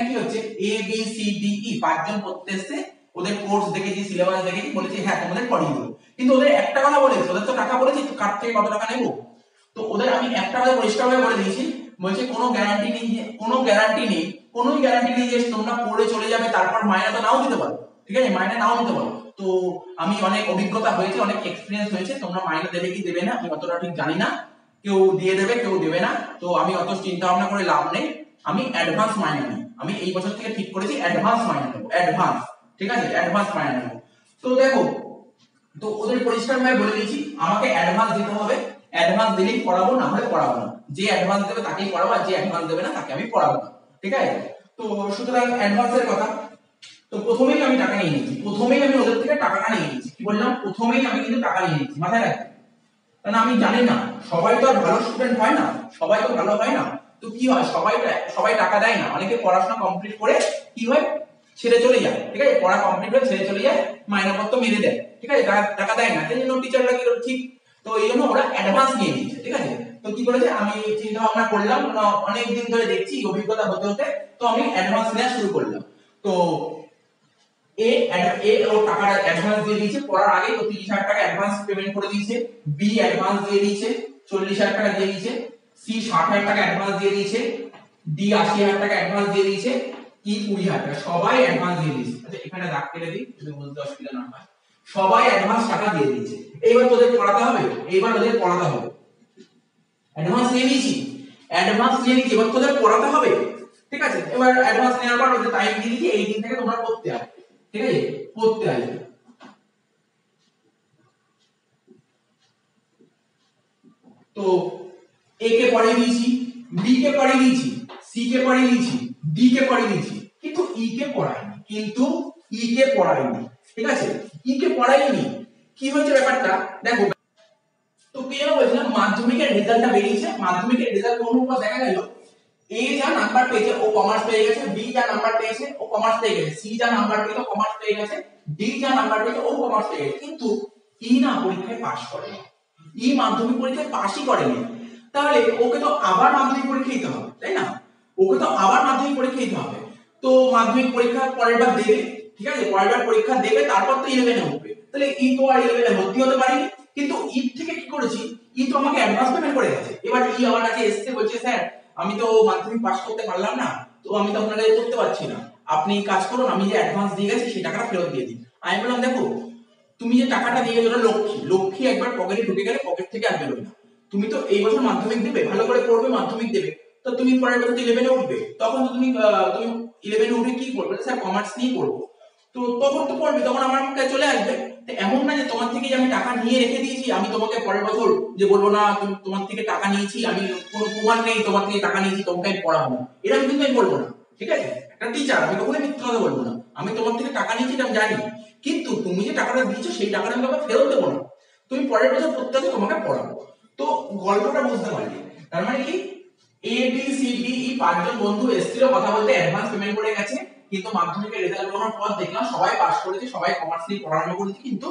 কি হচ্ছে, এ বি সি ডি ই 5 জন পড়তে এসেছে, ওদের কোর্স দেখেছি, সিলেবাস দেখেছি, বলেছি হ্যাঁ তোমাদের পড়িয়ে দেবো। কিন্তু ওদের একটা কথা বলেছে, ওদের তো টাকা বলেছি, কার থেকে কত টাকা নেবো। তো ওদের আমি একটা কথা পরিষ্কারভাবে বলে দিয়েছি, বলছে কোনো গ্যারান্টি নেই যে তোমরা পড়ে চলে যাবে, তারপর মাইনে তো নাও দিতে পারো, ঠিক আছে? মাইনে নাও দিতে পারো। তো আমি অনেক অভিজ্ঞতা হয়েছে, অনেক এক্সপেরিয়েন্স হয়েছে, তোমরা মাইনে দেবে কি দেবে না আমি অতটা ঠিক জানি না, কেউ দিয়ে দেবে কেউ দেবে না, তো আমি অত চিন্তা ভাবনা করে লাভ নেই। আমি অ্যাডভান্স মাইনে নিই, আমি এই বছর থেকে ঠিক করেছি অ্যাডভান্স মাইনে নেব, অ্যাডভান্স, ঠিক আছে? অ্যাডভান্স মাইনে নেব। তো দেখো, তো ওদের পরিষ্কারভাবে বলে দিয়েছি আমাকে অ্যাডভান্স দিতে হবে, অ্যাডভান্স দিলেই পড়াবো, না হলে পড়াবো না। যে অ্যাডভান্স দেবে তাকেই পড়াবো, আর যে অ্যাডভান্স দেবে না তাকে আমি পড়াবো না, ঠিক আছে? তো সুতরাং অ্যাডভান্সের কথা, তো প্রথমেই আমি টাকা নিয়ে নিয়েছি, প্রথমেই আমি ওদের থেকে টাকাটা নিয়ে নিয়েছি। কি বললাম? প্রথমেই আমি কিন্তু টাকা নিয়ে নিয়েছি, মাথায় রাখবে। কারণ আমি জানি না, সবাই তো আর ভালো স্টুডেন্ট হয় না, সবাই তো ভালো হয় না। তো কি হয়, সবাই টাকা দেয় না, অনেকে পড়াশোনা কমপ্লিট করে কি হয়, ছেড়ে চলে যায়, ঠিক আছে? পড়া কমপ্লিট করে ছেড়ে চলে যায়, মাইনেপত্র মেরে দেয়, ঠিক আছে? টাকা দেয় না, সেই জন্য টিচাররা কি করে, ঠিক তো এই জন্য ওরা অ্যাডভান্স নিয়ে নিয়েছে, ঠিক আছে? তো কি করেছে, আমি চিন্তা ভাবনা করলাম, অনেক দিন ধরে দেখছি, অভিজ্ঞতা হতে হতে তো আমি অ্যাডভান্স নেওয়া শুরু করলাম। তো ও টাকা অ্যাডভান্স দিয়ে দিয়েছে, পড়ার আগে তো 30,000 টাকা অ্যাডভান্স পেমেন্ট করে দিয়েছে, বি অ্যাডভান্স দিয়ে দিয়েছে 40,000 টাকা দিয়ে দিয়েছে, সি 60,000 টাকা অ্যাডভান্স দিয়ে দিয়েছে, ডি 80,000 টাকা অ্যাডভান্স দিয়ে দিয়েছে, ই 20,000 টাকা, সবাই অ্যাডভান্স দিয়ে দিয়েছে। আচ্ছা এখানে দাগ কেটে দিই যদি বলতে অসুবিধা না হয়, সবাই অ্যাডভান্স টাকা দিয়ে দিয়েছে। এইবার তোদের পড়াতে হবে, অ্যাডভান্স নিয়ে নিয়েছি, এবার তোদের পড়াতে হবে, ঠিক আছে? এবার অ্যাডভান্স নেওয়ার পর ওদের টাইম দিয়ে দিয়েছি, এই দিন থেকে তোমরা পড়তে আসবে, ঠিক আছে? পড়তে আসবে। তো এ কে পড়িয়ে দিয়েছি, বি কে পড়িয়ে দিয়েছি, সি কে পড়িয়ে দিয়েছি, ডি কে পড়িয়ে দিয়েছি, কিন্তু ই কে পড়াইনি, ঠিক আছে? ই কে পড়াইনি, কি হচ্ছে ব্যাপারটা দেখো। তো কি যেন বলছিলাম, মাধ্যমিকের রেজাল্টটা বেরিয়েছে, মাধ্যমিকের রেজাল্ট অনুযায়ী দেখা গেল এ যা নাম্বার পেয়েছে ও কমার্স পেয়ে গেছে, বি যা নাম্বার পেয়েছে ও কমার্স পেয়ে গেছে, সি যা নাম্বার পেয়েছে ও কমার্স পেয়ে গেছে, ডি যা নাম্বার পেয়েছে ও কমার্স পেয়ে গেছে, কিন্তু ই না পরীক্ষায় পাস করেনি, ই মাধ্যমিক পরীক্ষায় পাসই করেনি। তাহলে ওকে তো আবার মাধ্যমিক পরীক্ষা দিতে হবে, তাই না? ওকে তো আবার মাধ্যমিক পরীক্ষা দিতে হবে। তো মাধ্যমিক পরীক্ষা পরের বার দেবে, ঠিক আছে? পরের বার পরীক্ষা দেবে, তারপর তো 11 এ উঠবে। তাহলে ই তো আর 11 এ ভর্তি হতে পারেনি, কিন্তু ই থেকে কি করেছি, ই তো আমাকে অ্যাডভান্স পেমেন্ট করে গেছে। এবার ই আমার কাছে এসে বলছে স্যার আমি তো মাধ্যমিক পাস করতে পারলাম না, তো আমি তো আপনাকে করতে পারছি না, আপনি কাজ করুন, আমি যে অ্যাডভান্স দিয়ে গেছি সেই টাকাটা ফেরত দিয়ে দিন। আমি বললাম দেখো তুমি যে টাকাটা দিয়ে গেছো লক্ষ্মী একবার পকেটে ঢুকে গেলে পকেট থেকে আর বেরোয় না। তুমি তো এই বছর মাধ্যমিক দেবে, ভালো করে পড়বে, মাধ্যমিক দেবে, তো তুমি পরের বছর 11-এ উঠবে, তখন তো তুমি 11-এ উঠে কি করবে, স্যার কমার্স নিয়ে পড়বো, তো তখন তো পড়বে, তখন আমার কাছে চলে আসবে। তো এমন না যে তোমার থেকে আমি টাকা নিয়ে রেখে দিয়েছি, আমি তোমাকে পরের বছর যে বলবো না তুমি তোমার থেকে টাকা নিয়েছি, আমি কোনো প্রমাণ নেই তোমার থেকে টাকা নিয়েছি, তোমাকে আমি পড়াবো না, এরকম কিন্তু আমি বলবো না। ঠিক আছে, একটা টিচার, আমি কখনোই মিথ্যা কথা বলবো না, আমি তোমার থেকে টাকা নিয়েছি এটা আমি জানি, কিন্তু তুমি যে টাকাটা দিয়েছো সেই টাকাটা আমি তোমাকে ফেরত দেবো না, তুমি পরের বছর প্রত্যেকে তোমাকে পড়াবো। তো গল্পটা বুঝতে পারলি, তার মানে কি এ বি সি ডি ই পাঁচজন বন্ধু এসেছিল কথা বলতে, অ্যাডভান্স পেমেন্ট করে গেছে, কিন্তু মাধ্যমিকের রেজাল্ট বের হওয়ার পর দেখলাম সবাই পাস করেছে, সবাই কমার্স নিয়ে পড়াশোনা করেছে, কিন্তু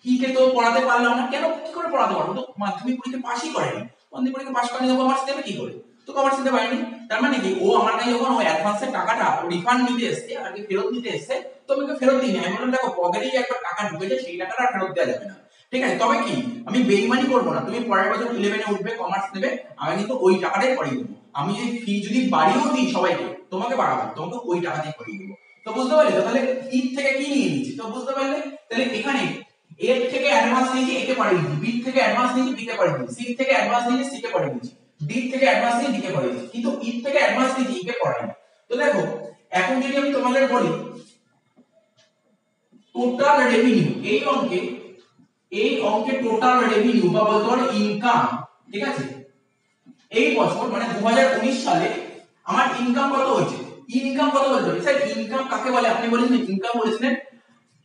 ই কে তো পড়াতে পারলাম না। কেন, কি করে পড়াতে পারবো, তো মাধ্যমিক পরীক্ষা পাসই করেনি, মাধ্যমিক পরীক্ষা পাস করেনি, কমার্স দেবে কি করে, তো কমার্স নিতে পারেনি। তার মানে কি ও আমার কাছে যখন ও অ্যাডভান্সের টাকাটা রিফান্ড নিতে এসেছে আর কি ফেরত নিতে এসেছে, তো আমি ফেরত দিইনি, আমি বললাম দেখো পকেটেই একবার টাকা ঢুকেছে, সেই টাকাটা ফেরত দেওয়া যাবে না। ঠিক আছে, তবে কি আমি বেইমানি করবো না, তুমি পরের বছর 11-এ উঠবে, কমার্স নেবে, আমি কিন্তু ওই টাকাটাই পড়িয়ে দেবো, আমি যদি ফি যদি বাড়িয়েও দিই সবাইকে, তোমাকে বাড়াবো, তোমাকে ওই টাকাতেই পড়িয়ে দেবো। তো বুঝতে পারলে তো, তাহলে ই থেকে কি নিয়ে নিচ্ছি, তো বুঝতে পারলে, তাহলে এখানে এ থেকে অ্যাডভান্স নিয়েছি, এ কে পড়িয়ে দিচ্ছি, বি থেকে অ্যাডভান্স নিয়েছি, বি কে পড়িয়ে দিচ্ছি, সি থেকে অ্যাডভান্স নিয়েছি, সি কে পড়িয়ে দিচ্ছি, ডি থেকে অ্যাডভান্স নিয়ে ডি কে পড়িয়ে দিচ্ছি, কিন্তু ই থেকে অ্যাডভান্স নিয়েছি, ই কে পড়াইনি। তো দেখো এখন যদি আমি তোমাদের বলি টোটাল রেভিনিউ, এই অঙ্কে টোটাল রেভিনিউ বা বলতে পারো ইনকাম, ঠিক আছে, এই বছর মানে 2019 সালে আমার ইনকাম কত হয়েছে, ইনকাম কত বলতে পারি, স্যার ইনকাম কাকে বলে, আপনি বলেছেন ইনকাম বলেছিলেন,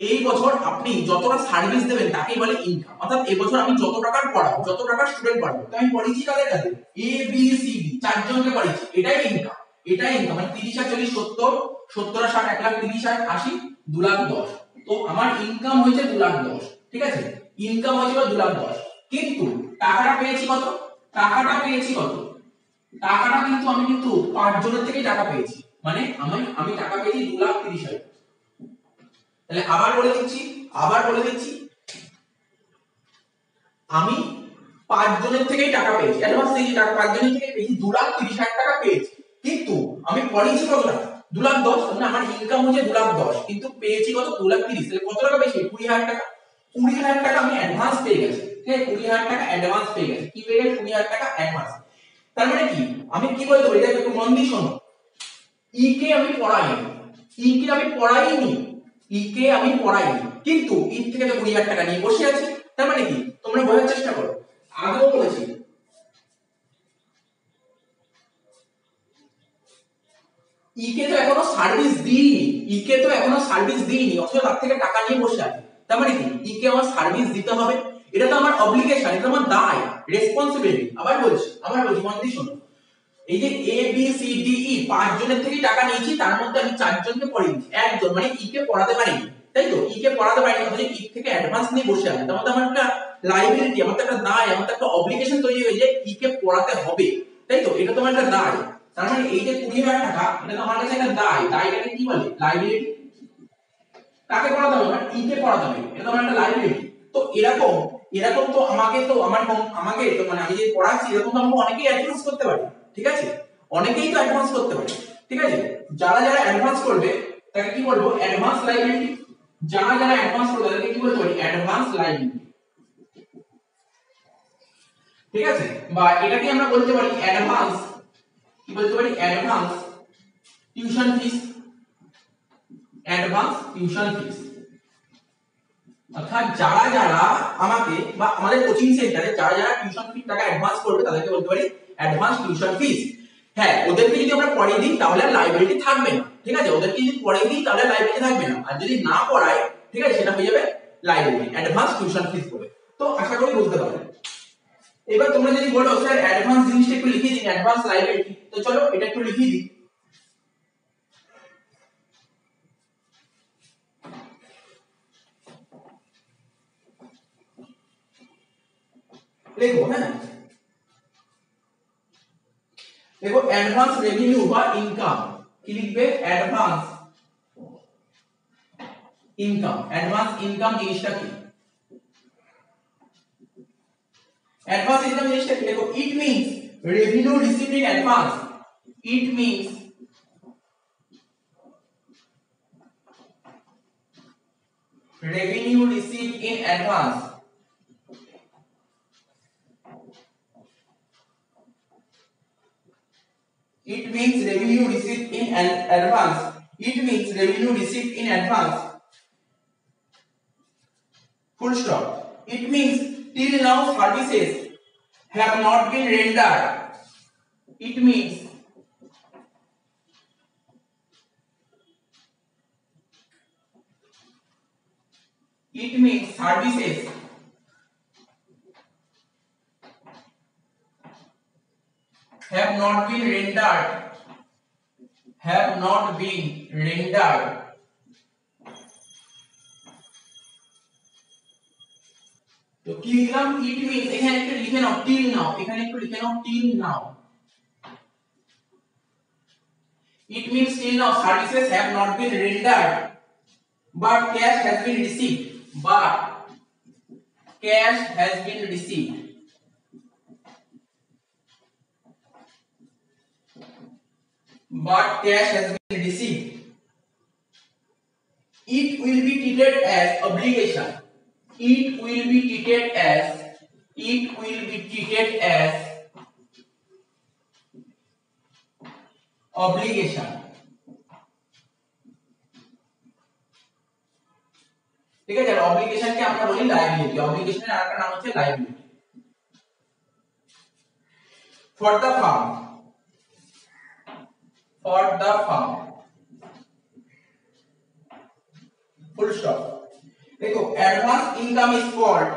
এই বছর আপনি যতটা সার্ভিস দেবেন তাকেই বলে ইনকাম, অর্থাৎ এই বছর আমি যত টাকার পড়াবো, যত টাকার স্টুডেন্ট পড়াবো, তো আমি পড়িয়েছি কাদের কাছে, এ বি সি ডি চারজনকে পড়িয়েছি, এটাই ইনকাম, এটাই ইনকাম, মানে 30 আর 40 70, 70 আর 60 1 লাখ 30 আর 80 2 লাখ 10, তো আমার ইনকাম হয়েছে 2 লাখ 10, ঠিক আছে, ইনকাম হয়েছিল 2 লাখ 10, কিন্তু টাকাটা পেয়েছি কত, টাকাটা পেয়েছি কত, টাকাটা কিন্তু আমি কিন্তু 5 জনের থেকেই টাকা পেয়েছি, মানে আমি টাকা পেয়েছি 2 লাখ 30 হাজার। তাহলে আবার বলে দিচ্ছি আমি 5 জনের থেকেই টাকা পেয়েছি, অ্যাডভান্স এই টাকা 5 জনের থেকে পেয়েছি, 2 লাখ 30 হাজার টাকা পেয়েছি, কিন্তু আমি পড়িয়েছি কত টাকা, 2 লাখ 10, মানে আমার ইনকাম হচ্ছে 2 লাখ 10, কিন্তু পেয়েছি কত 2 লাখ 30, তাহলে কত টাকা পেয়েছি 20 হাজার টাকা, 20 হাজার টাকা আমি অ্যাডভান্স পেয়ে গেছি, ঠিক আছে, 20 হাজার টাকা অ্যাডভান্স পেয়ে গেছি, কি পেয়ে গেছি 20 হাজার টাকা অ্যাডভান্স। তার মানে কি আমি কি বলতে পারি, দেখো একটু মন দিয়ে শোনো, ই কে আমি পড়াইনি, কিন্তু ই থেকে তো 20 হাজার টাকা নিয়ে বসে আছি, তার মানে কি তোমরা বোঝার চেষ্টা করো, আগেও বলেছি ই কে তো এখনো সার্ভিস দিইনি, অথচ তার থেকে টাকা নিয়ে বসে আছে, তার মানে কি ই কে আমার সার্ভিস দিতে হবে, এটা তো আমার অব্লিগেশন, এটা আমার দায়, রেসপন্সিবিলিটি। আবার বলছি মন দিয়ে শোনো, এই যে এ বি সি ডি ই 5 জনের থেকে টাকা নিয়েছি, তার মধ্যে আমি 4 জনকে পড়িয়েছি, একজন মানে ই কে পড়াতে পারিনি, তাই তো, ই কে পড়াতে পারিনি, অথচ ই থেকে অ্যাডভান্স নিয়ে বসে আছে, তার মধ্যে আমার একটা লাইবিলিটি, আমার একটা দায়, আমার একটা অব্লিগেশন তৈরি হয়ে যায়, ই কে পড়াতে হবে, তাই তো, এটা তোমার একটা দায়। তার মানে এই যে 20,000 টাকা, এটা তো আমার কাছে একটা দায়, দায়টাকে কি বলে, লাইবিলিটি। কাকে পড়াতে হবে, ই কে পড়াতে হবে, এটা তো আমার একটা লাইবিলিটি। তো এরকম তো আমাকে তো মানে আমি যে পড়াচ্ছি এরকম তো আমাকে অনেকেই অ্যাডভান্স করতে পারে, ঠিক আছে, অনেকেই তো অ্যাডভান্স করতে পারে, ঠিক আছে, যারা অ্যাডভান্স করবে তাকে কি বলবো, অ্যাডভান্স লাইবিলিটি, যারা অ্যাডভান্স করবে তাদেরকে কি বলতে পারি, অ্যাডভান্স লাইবিলিটি, ঠিক আছে, বা এটাকে আমরা বলতে পারি অ্যাডভান্স, কি বলতে পারি, অ্যাডভান্স টিউশন ফিস, অর্থাৎ যারা আমাকে বা আমাদের কোচিং সেন্টারে যারা টিউশন ফি টাকা অ্যাডভান্স করবে তাদেরকে বলতে পারি অ্যাডভান্স টিউশন ফিস। হ্যাঁ, ওদেরকে যদি আমরা পড়িয়ে দিই তাহলে লাইব্রেরি থাকবে না, ঠিক আছে, ওদেরকে যদি পড়িয়ে দিই তাহলে লাইব্রেরি থাকবে না, আর যদি না পড়াই, ঠিক আছে, সেটা হয়ে যাবে লাইব্রেরি, অ্যাডভান্স টিউশন ফিস বলে। তো আশা করি বুঝতে পারবে। এবার তোমরা যদি বলো স্যার অ্যাডভান্স জিনিসটা একটু লিখে দিন, অ্যাডভান্স লাইব্রেরি, তো চলো এটা একটু লিখে দিই, লিখবো, হ্যাঁ, দেখো অ্যাডভান্স রেভিনিউ বা ইনকাম, কি লিখবে, অ্যাডভান্স ইনকাম জিনিসটা কি, অ্যাডভান্স ইনকাম জিনিসটা কি, দেখো it means revenue received in advance, it means revenue received in advance. It means revenue received in advance. It means revenue received in advance. Full stop. It means till now services have not been rendered. It means services have not been rendered. Have not been rendered. তো কি লিখলাম? It means এখানে একটু লিখে নাও till now, এখানে একটু লিখে নাও till now. It means till now services have not been rendered, but cash has been received. But cash has been received. But cash has been received. It will be treated as obligation. It will be treated as obligation. ঠিক আছে, obligation কে আমরা বলি liability. অব্লিগেশনের আরেকটা নাম হচ্ছে liability. For the firm, full stop. देखो advance income is called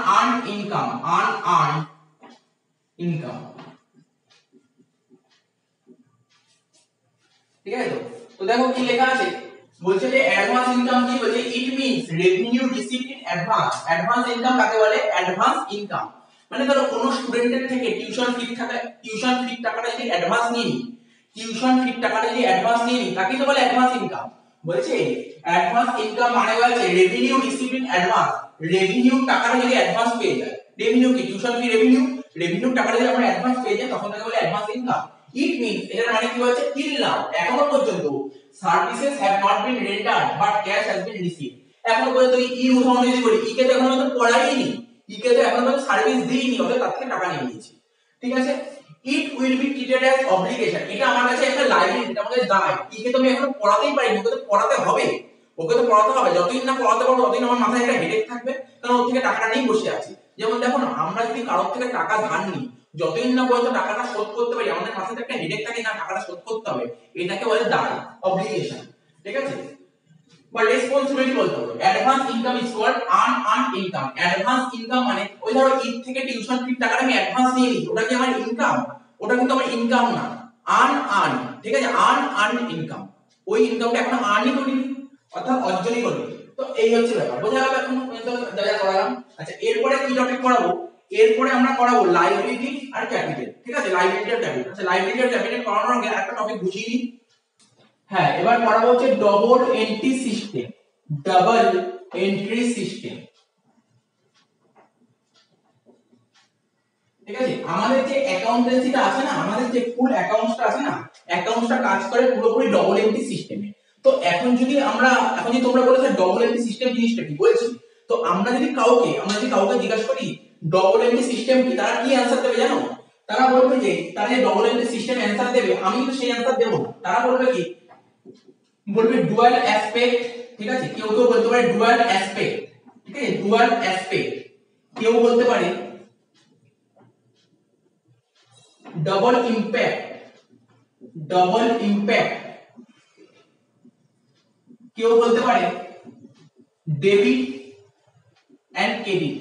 unearned income। ঠিক আছে, তো দেখো কি লেখা আছে, বলছে যে অ্যাডভান্স ইনকাম কি বলছে, it means revenue received in advance. Advance income কাকে বলে? অ্যাডভান্স ইনকাম মানে ধরো কোন স্টুডেন্টের থেকে টিউশন ফি টাকাটা যদি অ্যাডভান্স নিই, তাকে তো বলে অ্যাডভান্স ইনকাম। বলছে অ্যাডভান্স ইনকাম মানে হচ্ছে revenue received in advance. Revenue টাকাটা যদি অ্যাডভান্স পেয়ে যায়, রেভিনিউ কি টিউশন ফি রেভিনিউ টাকাটা যদি আমরা অ্যাডভান্স পেয়ে যাই তখন তাকে বলে অ্যাডভান্স ইনকাম। ইট মিন্স এর মানে কি হচ্ছে, till now এখনো পর্যন্ত services have not been rendered but cash has been received. এখনো পর্যন্ত ই উদাহরণ যদি বলি, ই কে তো এখনো পর্যন্ত পড়াইনি, ই কে তো এখনো পর্যন্ত সার্ভিস দিইনি, অতএব তার থেকে টাকা নিয়ে নিয়েছি। ঠিক আছে, it will be treated as obligation, এটা আমার কাছে একটা লাইবিলিটি, এটা আমাদের দায়। ই কে তো আমি এখনো পড়াতেই পারিনি, ওকে তো পড়াতে হবে, যতদিন না পড়াতে পারবো ততদিন আমার মাথায় একটা হেডেক থাকবে, কারণ ওর থেকে টাকাটা নিয়ে বসে আছি। যেমন দেখো না, আমরা যদি কারোর থেকে টাকা ধার নিই, যতদিন না পর্যন্ত টাকাটা শোধ করতে পারি আমাদের মাথায় একটা হেডেক থাকে, না টাকাটা শোধ করতে হবে, এটাকে বলে দায়, অব্লিগেশন। ঠিক আছে, বা রেসপন্সিবিলিটি বলতে হবে। Advance income is called unearned income. Advance income মানে ওই ধরো ঈদ থেকে টিউশন ফির টাকাটা আমি অ্যাডভান্স নিয়ে নিই, ওটা কি আমার ইনকাম? ওটা কিন্তু আমার ইনকাম না, আনআর্নড। ঠিক আছে, আনআর্নড ইনকাম, ওই ইনকামটা এখন আর্নই করিনি, অর্থাৎ অর্জনই করিনি। তো এই হচ্ছে ব্যাপার, বোঝা গেল এখন যা করালাম। আচ্ছা, এরপরে কি টপিক পড়াবো? এরপরে আমরা পড়াবো লায়াবিলিটি আর ক্যাপিটাল। ঠিক আছে, লায়াবিলিটি আর ক্যাপিটাল। আচ্ছা, লায়াবিলিটি আর ক্যাপিটাল পড়ানোর আগে একটা টপিক বুঝিয়ে নিই। হ্যাঁ, এবার পড়াবো হচ্ছে ডাবল এন্ট্রি সিস্টেম। ঠিক আছে, আমাদের যে অ্যাকাউন্টেন্সিটা আছে না, আমাদের যে ফুল অ্যাকাউন্টসটা আছে না, অ্যাকাউন্টসটা কাজ করে পুরোপুরি ডাবল এন্ট্রি সিস্টেমে। তো এখন যদি তোমরা বলেছো ডাবল এন্ট্রি সিস্টেম জিনিসটা কি, বলছি তো আমরা যদি কাউকে জিজ্ঞাসা করি ডাবল এন্ট্রি সিস্টেম কি, তারা কি অ্যানসার দেবে জানো? তারা বলবে যে তারা যে ডাবল এন্ট্রি সিস্টেম অ্যানসার দেবে, আমি কিন্তু সেই অ্যানসার দেব না। তারা বলবে কি, বলবে ডুয়াল অ্যাসপেক্ট। ঠিক আছে, কেউ বলতে পারে ডুয়াল অ্যাসপেক্ট। ঠিক আছে, ডুয়াল অ্যাসপেক্ট। কেউ বলতে পারে ডাবল ইমপ্যাক্ট। কেউ বলতে পারে ডেবিট এন্ড ক্রেডিট।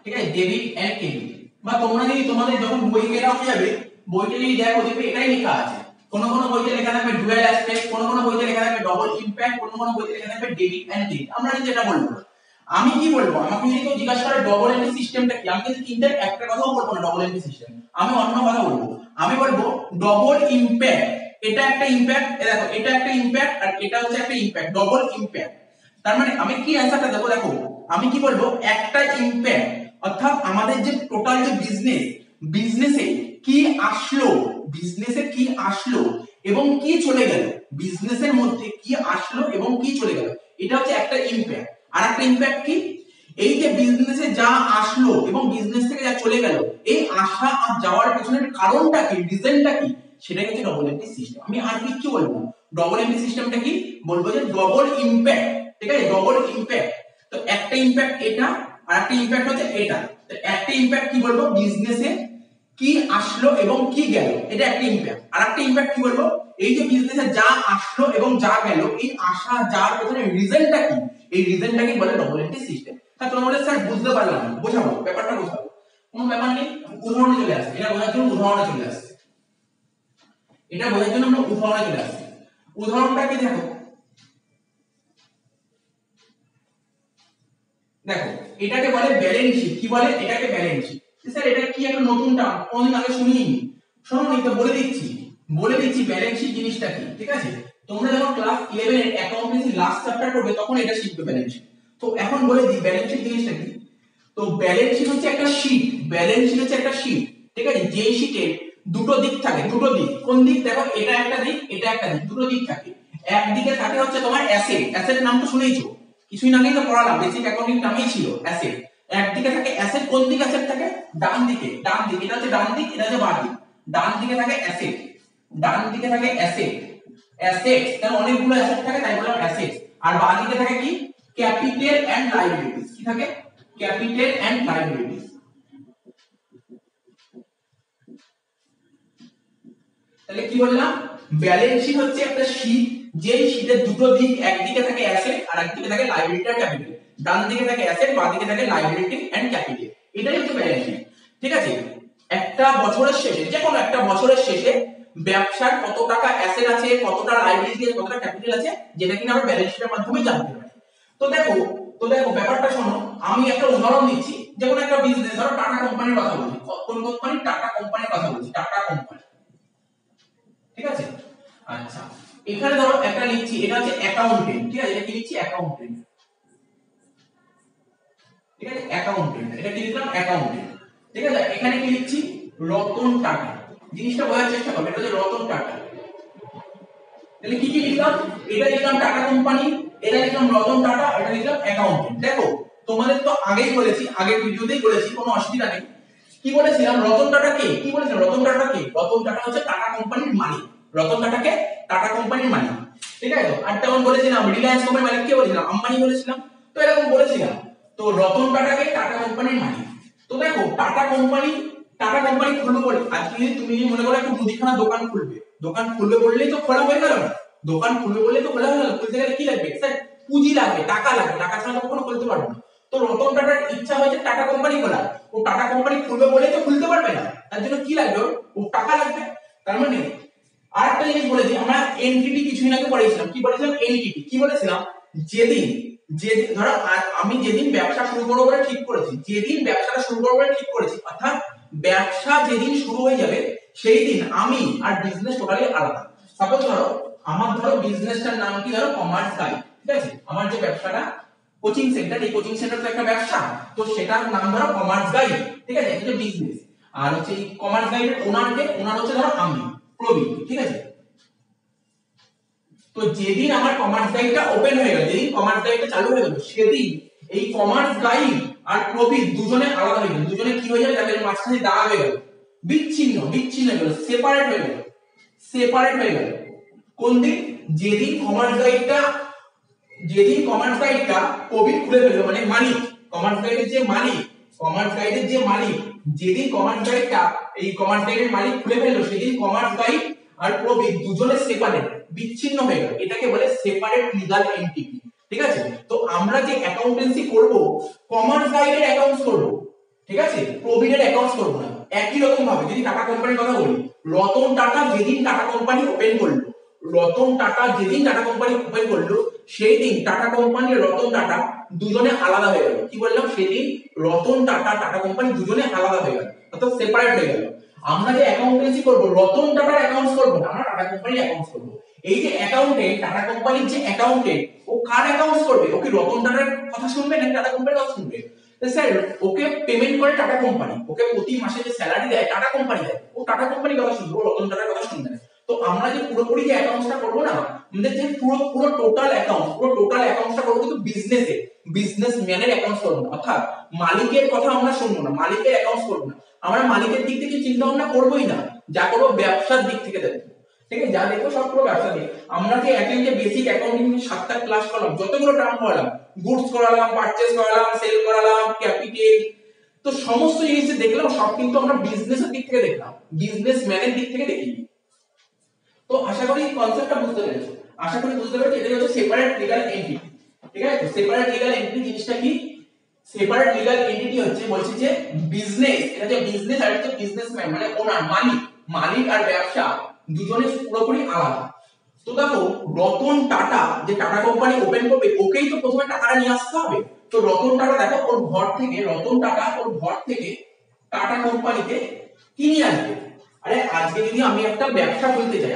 ঠিক আছে, ডেবিট এন্ড ক্রেডিট। বা তোমরা যদি তোমাদের যখন বই কেনা হয়ে যাবে, বইটা যদি দেখো দেখবে এটাই লেখা আছে। কোন বইতে লেখা থাকবে ডুয়াল অ্যাসপেক্ট, কোন বইতে লেখা থাকবে ডাবল ইমপ্যাক্ট, কোন বইতে লেখা থাকবে ডেবিট এন্ড ক্রেডিট। আমরা কিন্তু এটা বলবো। আমি কি বলবো, আমাকে যদি কেউ জিজ্ঞাসা করে ডাবল এন্ট্রি সিস্টেমটা কি, আমি কিন্তু তিনটার একটা কথাও বলবো না। ডাবল এন্ট্রি সিস্টেম আমি অন্য কথা বলবো। আমি বলবো ডাবল ইমপ্যাক্ট। এটা একটা ইমপ্যাক্ট, দেখো এটা একটা ইমপ্যাক্ট আর এটা হচ্ছে একটা ইমপ্যাক্ট, ডাবল ইমপ্যাক্ট। তার মানে আমি কি অ্যান্সারটা দেবো, দেখো আমি কি বলবো, একটা ইম্প্যাক্ট, অর্থাৎ আমাদের যে টোটাল যে বিজনেসে কি আসলো, বিজনেসে কি আসলো এবং কি চলে গেল, বিজনেসের মধ্যে কি আসলো এবং কি চলে গেল, এটা হচ্ছে একটা ইম্প্যাক্ট। আর একটা ইম্প্যাক্ট কি, এই যে বিজনেসে যা আসলো এবং বিজনেস থেকে যা চলে গেল, এই আসা আর যাওয়ার পেছনের কারণটা কি, রিজনটা কি, সেটা হচ্ছে ডবল এন্ট্রি সিস্টেম। আমি আর কিছু বলবো না, ডবল এন্ট্রি সিস্টেমটা কি বলবো, যে ডবল ইম্প্যাক্ট, ঠিক আছে, ডবল ইম্প্যাক্ট। তো একটা ইম্প্যাক্ট এটা, আর একটা ইম্প্যাক্ট হচ্ছে এটা। তো একটা ইম্প্যাক্ট কি বলবো, বিজনেসে কি আসলো এবং কি গেল, এটা একটা ইম্প্যাক্ট। আর একটা ইম্প্যাক্ট কি বলবো, এই যে বিজনেসে যা আসলো এবং যা গেল, এই আসা যাওয়ার পেছনে রিজনটা কি, এই রিজনটাকে বলে ডবল এন্ট্রি সিস্টেম। তা তোমাদের স্যার বুঝতে পারলাম না, বোঝাবো, ব্যাপারটা বোঝাবো, কোনো ব্যাপার নেই, উদাহরণে চলে আসছে, এটা বোঝার জন্য উদাহরণে চলে আসছে, এটা বোঝার জন্য আমরা উদাহরণে চলে আসছি। উদাহরণটাকে দেখো, দেখো এটাকে বলে ব্যালেন্স শিট। কি বলে, এটাকে ব্যালেন্স শিট। স্যার এটা কি একটা নতুন টার্ম, কোনদিন আগে শুনিনি, শোনোনি তো, বলে দিচ্ছি ব্যালেন্স শিট জিনিসটা কি, ঠিক আছে। তোমরা যখন ক্লাস 11 এর অ্যাকাউন্টেন্সি লাস্ট চ্যাপ্টার করবে তখন এটা শিখবে ব্যালেন্স শিট। তো এখন বলে দিই ব্যালেন্স শিট জিনিসটা কি। তো ব্যালেন্স শিট হচ্ছে একটা শিট, ব্যালেন্স শিট হচ্ছে একটা শিট, ঠিক আছে, যেই শিটে দুটো দিক থাকে, দুটো দিক, কোন দিক, দেখো এটা একটা দিক, এটা একটা দিক, দুটো দিক থাকে। একদিকে থাকে হচ্ছে তোমার অ্যাসেট, অ্যাসেট নাম তো শুনেইছো, কিছুই আগেই তো পড়ালাম, বেসিক অ্যাকাউন্টিং নামেই ছিল অ্যাসেট। একদিকে থাকে অ্যাসেট, কোন দিকে অ্যাসেট থাকে, ডান দিকে, ডান দিকে, এটা হচ্ছে ডান দিক, এটা হচ্ছে বাঁ দিক। ডান দিকে থাকে অ্যাসেট, ডান দিকে থাকে অ্যাসেট, অ্যাসেট কারণ অনেকগুলো অ্যাসেট থাকে তাই বললাম অ্যাসেট। আর বাঁ দিকে থাকে কি, ক্যাপিটাল এন্ড লায়াবিলিটিস। কি থাকে, ক্যাপিটাল এন্ড লায়াবিলিটিস। তাহলে কি বললাম, ব্যালেন্স শিট হচ্ছে একটা শীট, যেই শীটের দুটো দিক, একদিকে থাকে অ্যাসেট আর একদিকে থাকে লায়াবিলিটি আর ক্যাপিটাল। ডান দিকে থাকে অ্যাসেট, বাঁ দিকে থাকে লায়াবিলিটি এন্ড ক্যাপিটাল, এটাই হচ্ছে ব্যালেন্স শিট, ঠিক আছে। একটা বছরের শেষে, যে কোনো একটা বছরের শেষে ব্যবসার কত টাকা অ্যাসেট আছে, কতটা লায়াবিলিটি আছে, কতটা ক্যাপিটাল আছে, যেটা কিনা আমরা ব্যালেন্স শিটের মাধ্যমে জানতে পারি। তো দেখো, ব্যাপারটা শোনো, আমি একটা উদাহরণ দিচ্ছি, যেমন একটা বিজনেস, ধরো টাটা কোম্পানির কথা বলছি, কোন কোম্পানি, টাটা কোম্পানির কথা বলছি, টাটা কোম্পানি, ঠিক আছে। আচ্ছা, এখানে ধরো একটা লিখছি, এটা হচ্ছে অ্যাকাউন্টেন্ট, ঠিক আছে, এটা কি লিখছি, অ্যাকাউন্টেন্ট, ঠিক আছে, অ্যাকাউন্টেন্ট, এটা কি লিখলাম, অ্যাকাউন্টেন্ট, ঠিক আছে। এখানে কি লিখছি, রতন টাটা, জিনিসটা বোঝার চেষ্টা করবে, এটা হচ্ছে রতন টাটা। তাহলে কি কি লিখলাম, এটা লিখলাম টাটা কোম্পানি, এটা লিখলাম রতন টাটা, এটা লিখলাম অ্যাকাউন্টেন্ট। দেখো তোমাদের তো আগেই বলেছি, আগের ভিডিওতেই বলেছি, কোনো অসুবিধা নেই। কি বলেছিলাম, রতন টাটা কে, কি বলেছিলাম, রতন টাটা কে, রতন টাটা হচ্ছে টাটা কোম্পানির মালিক, রতন টাটা কে, টাটা কোম্পানির মালিক, ঠিক আছে। আর তেমন বলেছিলাম রিলায়েন্স কোম্পানির মালিক কে বলেছিলাম, আম্বানি বলেছিলাম, তো এরকম বলেছিলাম। তো রতন টাটা কে, টাটা কোম্পানির মালিক। তো দেখো টাটা কোম্পানি খুলবে বলে, আজকে যদি তুমি মনে করো একটা মুদিখানা দোকান খুলবে, দোকান খুলবে বললেই তো খোলা হয়ে গেল না, দোকান খুলবে বললেই তো খোলা হয়ে গেল। খুলতে গেলে কি লাগবে, স্যার পুঁজি লাগবে, টাকা লাগবে, টাকা ছাড়া তো কখনো খুলতে পারবে না। তো রতন টাটার ইচ্ছা হয়েছে টাটা কোম্পানি খোলা, ও টাটা কোম্পানি খুলবে বলেই তো খুলতে পারবে না, তার জন্য কি লাগবে, ও টাকা লাগবে। তার মানে আরেকটা জিনিস বলেছি, আমরা এনটিটি কিছুদিন আগে পড়েছিলাম, কি বলেছিলাম, এনটিটি কি বলেছিলাম, যেদিন যেদিন ধরো আমি যেদিন ব্যবসা শুরু করবো বলে ঠিক করেছি, যেদিন ব্যবসাটা শুরু করবো বলে ঠিক করেছি, অর্থাৎ ব্যবসা যেদিন শুরু হয়ে যাবে সেই দিন আমি আর বিজনেস টোটালি আলাদা। সাপোজ ধরো আমার, ধরো বিজনেসটার নাম কি, ধরো কমার্স গাইড, ঠিক আছে, আমার যে ব্যবসাটা কোচিং সেন্টার, এই কোচিং সেন্টার তো একটা ব্যবসা, তো সেটার নাম ধরো কমার্স গাইড, ঠিক আছে, এটা বিজনেস। আর হচ্ছে এই কমার্স গাইডের ওনারকে, ওনার হচ্ছে ধরো আমি প্রবীণ, ঠিক আছে। তো যেদিন আমার কমার্স গাইডটা ওপেন হয়ে গেল, যেদিন কমার্স গাইডটা চালু হয়ে গেল, সেদিন এই কমার্স গাইড আর প্রবীণ দুজনে আলাদা হয়ে গেল, দুজনে কি হয়ে যাবে, তাদের মাঝখানে দাগ হয়ে গেল, বিচ্ছিন্ন হয়ে গেল, সেপারেট হয়ে গেল, কোন দিন, যেদিন কমার্স গাইডটা প্রবীণ খুলে ফেললো, মানে মালিক, কমার্স গাইডের যে মালিক, যেদিন কমার্স গাইডটা, এই কমার্স গাইডের মালিক খুলে ফেললো, সেদিন কমার্স গাইড আর প্রবীণ দুজনে সেপারেট, বিচ্ছিন্ন হয়ে গেল, এটাকে বলে সেপারেট লিগ্যাল এন্টিটি, ঠিক আছে। তো আমরা যে অ্যাকাউন্টেন্সি করব, কমার্স গাইডের অ্যাকাউন্টস করব, ঠিক আছে, প্রবীণের অ্যাকাউন্টস করব না। একই রকম ভাবে যদি টাটা কোম্পানির কথা বলি, রতন টাটা যেদিন টাটা কোম্পানি ওপেন করলো, সেই দিন টাটা কোম্পানির রতন টাটা দুজনে আলাদা হয়ে গেল। কি বললাম, সেদিন রতন টাটা, টাটা কোম্পানি দুজনে আলাদা হয়ে গেল, অর্থাৎ সেপারেট হয়ে গেল। আমরা যে অ্যাকাউন্টেন্সি করব, রতন টাটার অ্যাকাউন্টস করব না, আমরা টাটা কোম্পানির অ্যাকাউন্টস করব। এই যে অ্যাকাউন্টেন্ট, টাটা কোম্পানির যে অ্যাকাউন্টেন্ট, ও কার অ্যাকাউন্টস করবে? ওকে রতন টাটার কথা শুনবে না টাটা কোম্পানির কথা শুনবে? স্যার ওকে পেমেন্ট করে টাটা কোম্পানি, ওকে প্রতি মাসে যে স্যালারি দেয় টাটা কোম্পানি দেয়, ও টাটা কোম্পানির কথা শুনবে, ও রতন টাটার কথা শুনবে না। তো আমরা যে পুরোপুরি যে অ্যাকাউন্টসটা করব না, আমাদের যে পুরো টোটাল অ্যাকাউন্টসটা করব কিন্তু বিজনেসম্যানের অ্যাকাউন্টস করব না, অর্থাৎ মালিকের কথা আমরা শুনবো না, মালিকের অ্যাকাউন্টস করব না, আমরা মালিকের দিক থেকে চিন্তা ভাবনা করবোই না, যা করবো ব্যবসার দিক থেকে দেখবো। ঠিক আছে, যা দেখবো সব পুরো ব্যবসা দিক। আমরা যে যে বেসিক অ্যাকাউন্টিং 7টা ক্লাস করলাম, যতগুলো টার্ম করালাম, গুডস করালাম, পারচেজ করালাম, সেল করালাম, ক্যাপিটাল, তো সমস্ত জিনিস যে দেখলাম সব কিন্তু আমরা বিজনেসের দিক থেকে দেখলাম, বিজনেসম্যানের দিক থেকে দেখিনি। তো আশা করি কনসেপ্টটা বুঝতে পেরেছো, আশা করি বুঝতে পেরেছো। এটা হচ্ছে সেপারেট লিগ্যাল এন্টিটি। ঠিক আছে, সেপারেট লিগ্যাল এন্টিটি জিনিসটা কি? সেপারেট লিগ্যাল এন্টিটি হচ্ছে, বলছে যে বিজনেস, এটা যে বিজনেস আর হচ্ছে বিজনেসম্যান মানে ওনার, মালিক আর ব্যবসা দুজনে পুরোপুরি আলাদা। তো দেখো রতন টাটা যে টাটা কোম্পানি ওপেন করবে, ওকেই তো প্রথমে টাকাটা নিয়ে আসতে হবে। তো রতন টাটা দেখো ওর ঘর থেকে, টাটা কোম্পানিতে কি নিয়ে আসবে? আরে আজকে যদি আমি একটা ব্যবসা খুলতে চাই,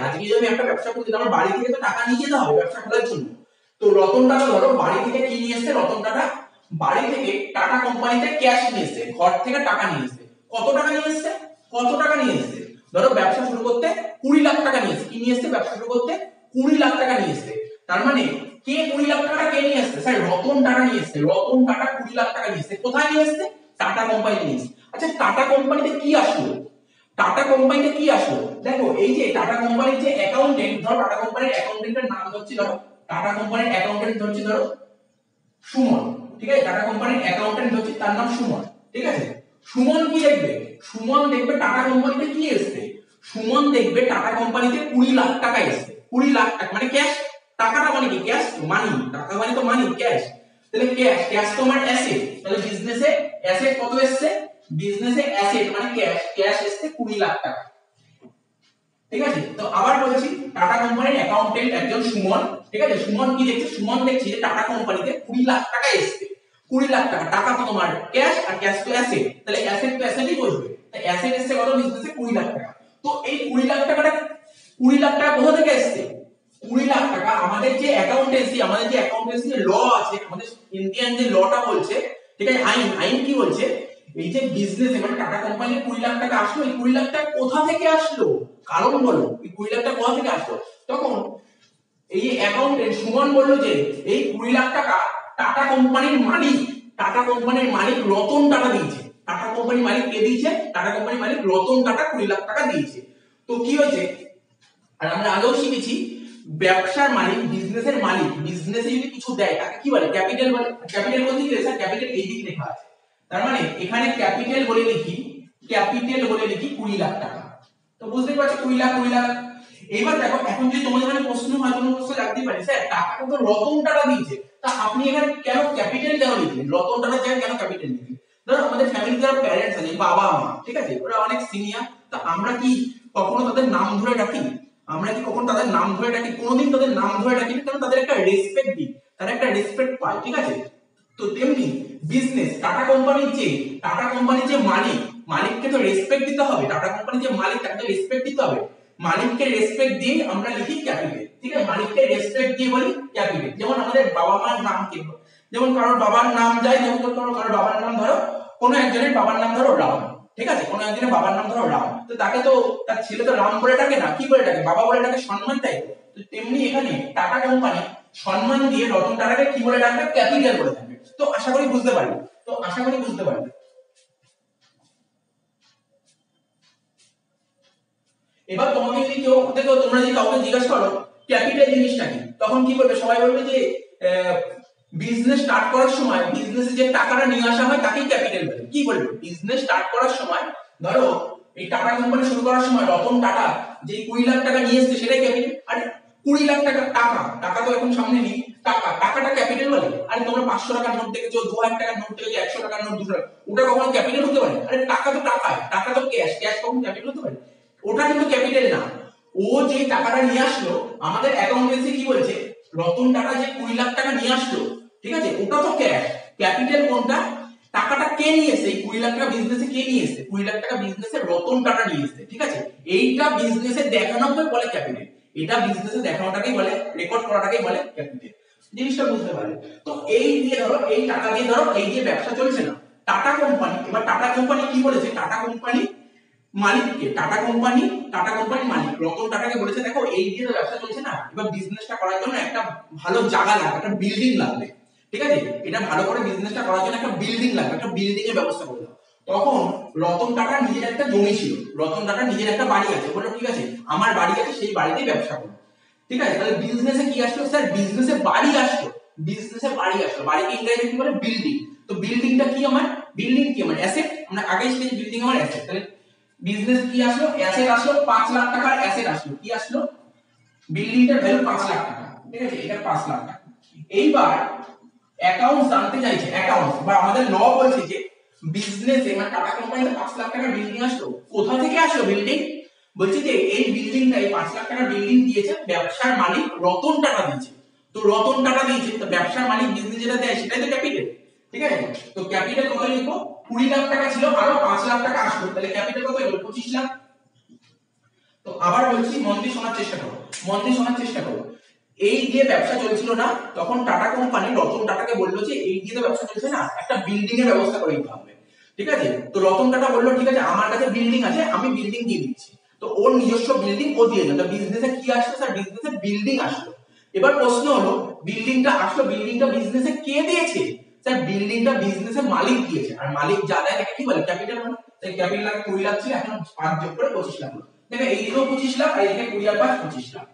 আমার বাড়ি থেকে তো টাকা নিয়ে যেতে হবে ব্যবসা খোলার জন্য। তো রতন টাটা ধরো বাড়ি থেকে কি নিয়ে এসেছে? রতন টাটা বাড়ি থেকে টাটা কোম্পানিতে ক্যাশ নিয়ে এসেছে, ঘর থেকে টাকা নিয়ে এসেছে। কত টাকা নিয়ে এসেছে? ধরো ব্যবসা শুরু করতে 20 লাখ টাকা নিয়ে এসেছে। কি নিয়ে এসেছে? ব্যবসা শুরু করতে 20 লাখ টাকা নিয়ে এসেছে। তার মানে কে 20 লাখ টাকা কে নিয়ে এসেছে? স্যার রতন টাটা নিয়ে এসেছে। রতন টাটা 20 লাখ টাকা নিয়ে এসেছে। কোথায় নিয়ে এসেছে? টাটা কোম্পানি নিয়ে এসেছে। আচ্ছা টাটা কোম্পানিতে কি আসলো? দেখো এই যে টাটা কোম্পানির যে অ্যাকাউন্টেন্ট, ধরো টাটা কোম্পানির অ্যাকাউন্টেন্টের নাম ধরছি, ধরো সুমন। ঠিক আছে, টাটা কোম্পানির অ্যাকাউন্টেন্ট হচ্ছে, তার নাম সুমন। ঠিক আছে, সুমন কি দেখবে? সুমন দেখবে টাটা কোম্পানিতে কি এসেছে? সুমন দেখবে টাটা কোম্পানিতে 20 লাখ টাকা এসেছে। 20 লাখ টাকা মানে ক্যাশ। টাকাটা মানে কি? ক্যাশ, মানি। টাকা মানে তো মানি, ক্যাশ। তাহলে ক্যাশ তোমার অ্যাসেট। তাহলে বিজনেসে অ্যাসেট কত এসেছে? বিজনেসে অ্যাসেট মানে ক্যাশ এসেছে 20 লাখ টাকা। ঠিক আছে, তো আবার বলছি, টাটা কোম্পানির অ্যাকাউন্টেন্ট একজন সুমন। ঠিক আছে, সুমন কি দেখছে? সুমন দেখছে যে টাটা কোম্পানিতে 20 লাখ টাকা এসেছে। 20 লাখ টাকা, টাকা তো তোমার ক্যাশ, আর ক্যাশ তো অ্যাসেট, তাহলে অ্যাসেট তো অ্যাসেটই বসবে। তাই অ্যাসেট এসেছে কত? বিজনেসে 20 লাখ টাকা। তো এই 20 লাখ টাকাটা, 20 লাখ টাকা কোথা থেকে এসেছে? 20 লাখ টাকা আমাদের যে অ্যাকাউন্টেন্সি ল আছে, আমাদের ইন্ডিয়ান যে লটা বলছে, ঠিক আছে, আইন কি বলছে? এই যে বিজনেস মানে টাটা কোম্পানির 20 লাখ টাকা আসলো, এই 20 লাখ টাকা কোথা থেকে আসলো? কারণ বলো, এই 20 লাখ টাকা কোথা থেকে আসলো? তখন এই যে অ্যাকাউন্টেন্ট সুমন বললো যে এই 20 লাখ টাকা টাটা কোম্পানির মালিক রতন টাটা দিয়েছে। টাটা কোম্পানির মালিক কে দিয়েছে? টাটা কোম্পানির মালিক রতন টাটা 20 লাখ টাকা দিয়েছে। তো কি হয়েছে? আর আমরা আগেও শিখেছি, ব্যবসার মালিক, বিজনেসের মালিক, বিজনেসে যদি কিছু দেয় তাকে কি বলে? ক্যাপিটাল বলে। ক্যাপিটাল বলতে কি? স্যার ক্যাপিটাল এই দিকে লেখা আছে, তার মানে এখানে ক্যাপিটাল বলে লিখি 20 লাখ টাকা। তো বুঝতেই পারছো 20 লাখ। এবার দেখো, এখন যদি তোমাদের মানে প্রশ্ন হয়, কোনো প্রশ্ন লাগতেই পারে, স্যার টাকাটা তো রতন টাটা দিয়েছে, তা আপনি এখানে কেন ক্যাপিটাল লিখলেন? রতন টাটা জায়গায় কেন ক্যাপিটাল লিখলেন? ধরো আমাদের ফ্যামিলি যারা প্যারেন্টস আছে, বাবা মা, ঠিক আছে, ওরা অনেক সিনিয়র, তা আমরা কি কখনো তাদের নাম ধরে ডাকি? কোনোদিন তাদের নাম ধরে ডাকি না, কারণ তাদের একটা রেসপেক্ট দিই, তারা একটা রেসপেক্ট পায়। ঠিক আছে, তো তেমনি বিজনেস, টাটা কোম্পানির যে মালিককে তো রেসপেক্ট দিতে হবে। টাটা কোম্পানির যে মালিক, তাকে তো রেসপেক্ট দিতে হবে। মালিককে রেসপেক্ট দিয়ে আমরা লিখি ক্যাপিটাল। ঠিক আছে, মালিককে রেসপেক্ট দিয়ে বলি ক্যাপিটাল। যেমন আমাদের বাবা মার নাম কি? যেমন কারোর বাবার নাম যায়, যেমন কারোর বাবার নাম ধরো, কোনো একজনের বাবার নাম ধরো রাম। ঠিক আছে, কোনো একজনের বাবার নাম ধরো রাম, তো তাকে তো তার ছেলে তো রাম বলে ডাকে না, কি বলে ডাকে? বাবা বলে ডাকে, সম্মান দেয়। তো তেমনি এখানে টাটা কোম্পানি সম্মান দিয়ে রতন টাটাকে কি বলে ডাকবে? ক্যাপিটাল বলে ডাকবে। তো আশা করি বুঝতে পারবে। এবার তোমাকে যদি তোমরা যদি কাউকে জিজ্ঞাসা করো ক্যাপিটাল জিনিসটা কি, তখন কি বলবে? সবাই বলবে যে বিজনেস স্টার্ট করার সময় বিজনেসে যে টাকাটা নিয়ে আসা হয় তাকেই ক্যাপিটাল বলে। কি বলবে? বিজনেস স্টার্ট করার সময়, ধরো এই টাটা কোম্পানি শুরু করার সময় রতন টাটা যে 20 লাখ টাকা নিয়ে এসেছে সেটাই ক্যাপিটাল। আরে 20 লাখ টাকা তো এখন সামনে নেই, টাকাটা ক্যাপিটাল বলে? আরে তোমরা 500 টাকার নোট দেখেছো, 2000 টাকার নোট দেখেছো, 100 টাকার নোট, 200 টাকা, ওটা কখনো ক্যাপিটাল হতে পারে? আরে টাকা তো ক্যাশ কখনো ক্যাপিটাল হতে পারে? ওটা কিন্তু ক্যাপিটাল না। ও যে টাকাটা নিয়ে আসলো, আমাদের অ্যাকাউন্টেন্সি কি বলছে? রতন টাটা যে 20 লাখ টাকা নিয়ে আসলো, ঠিক আছে, ওটা তো ক্যাশ। ক্যাপিটাল কোনটা? টাকাটা কে নিয়ে এসেছে? এই 20 লাখ টাকা বিজনেসে কে নিয়ে এসেছে? 20 লাখ টাকা বিজনেসে রতন টাটা নিয়ে এসেছে। ঠিক আছে, এইটা বিজনেসে দেখানো হয় বলে ক্যাপিটাল। এটা বিজনেসে দেখানোটাকেই বলে, রেকর্ড করাটাকেই বলে ক্যাপিটাল। জিনিসটা বুঝতে পারলে? তো এই দিয়ে ধরো, এই টাকা দিয়ে ধরো এই যে ব্যবসা চলছে না, টাটা কোম্পানি, এবার টাটা কোম্পানি কি বলেছে, টাটা কোম্পানি মালিককে, টাটা কোম্পানি মালিক রতন টাটাকে বলেছে দেখো এই দিয়ে তো ব্যবসা চলছে না, এবার বিজনেসটা করার জন্য একটা ভালো জায়গা লাগবে, একটা বিল্ডিং লাগবে, ঠিক আছে, এটা ভালো করে বিজনেসটা করার জন্য একটা বিল্ডিং লাগবে, একটা বিল্ডিং এর ব্যবস্থা করে দাও। তখন রতন টাটার নিজের একটা জমি ছিল, রতন টাটার নিজের একটা বাড়ি আছে, বললো ঠিক আছে আমার বাড়ি আছে, সেই বাড়িতেই ব্যবসা করো, ঠিক আছে। তাহলে বিজনেসে কি আসলো স্যার, বিজনেসে বাড়ি আসলো, বিজনেসে বাড়ি আসলো, বাড়িকে ইংরেজিতে কি বলে, বিল্ডিং। তো বিল্ডিংটা কি আমার, বিল্ডিং কি আমার অ্যাসেট, আমরা আগেই শিখেছি বিল্ডিং আমার অ্যাসেট। তাহলে বিজনেস কি আসলো, অ্যাসেট আসলো, 5 লাখ টাকার অ্যাসেট আসলো, কি আসলো, বিল্ডিংটার ভ্যালু 5 লাখ টাকা, ঠিক আছে, এটা 5 লাখ টাকা। এইবার অ্যাকাউন্টস জানতে চাইছে, অ্যাকাউন্টস বা আমাদের ল বলছে যে বিজনেসে মানে টাটা কোম্পানিতে 5 লাখ টাকার বিল্ডিং আসলো, কোথা থেকে আসলো বিল্ডিং, বলছে যে এই বিল্ডিংটা, এই 5 লাখ টাকার বিল্ডিং দিয়েছে ব্যবসার মালিক রতন টাটা দিয়েছে। তো রতন টাটা দিয়েছে, তো ব্যবসার মালিক বিজনেস যেটা দেয় সেটাই তো ক্যাপিটাল, ঠিক আছে। তো ক্যাপিটাল কত লিখবো, 20 লাখ টাকা ছিল, আরো 5 লাখ টাকা আসলো, তাহলে ক্যাপিটাল কত হলো, 25 লাখ। তো আবার বলছি মন দিয়ে শোনার চেষ্টা করো, মন দিয়ে শোনার চেষ্টা করো। এই যে ব্যবসা চলছিল না, তখন টাটা কোম্পানি রতন টাটাকে বললো যে এই যে ব্যবসা চলছে না, একটা বিল্ডিং এর ব্যবস্থা করে দিতে হবে, ঠিক আছে। তো রতন টাটা বললো ঠিক আছে আমার কাছে বিল্ডিং আছে, আমি বিল্ডিং দিয়ে দিচ্ছি। তো ওর নিজস্ব বিল্ডিং ও দিয়ে দিল। বিজনেসে কি আসলো স্যার, বিজনেসে বিল্ডিং আসলো। এবার প্রশ্ন হলো বিল্ডিংটা আসলো, বিল্ডিংটা বিজনেসে কে দিয়েছে, স্যার বিল্ডিংটা বিজনেসের মালিক দিয়েছে, আর মালিক যা দেয় তাকে কি বলে, ক্যাপিটাল বলে। তাই ক্যাপিটাল 20 লাখ ছিল, এখন 5 যোগ করে 25 লাখ হলো, দেখো এইদিকেও 25 লাখ আর এইদিকে 20 আর 5 25 লাখ।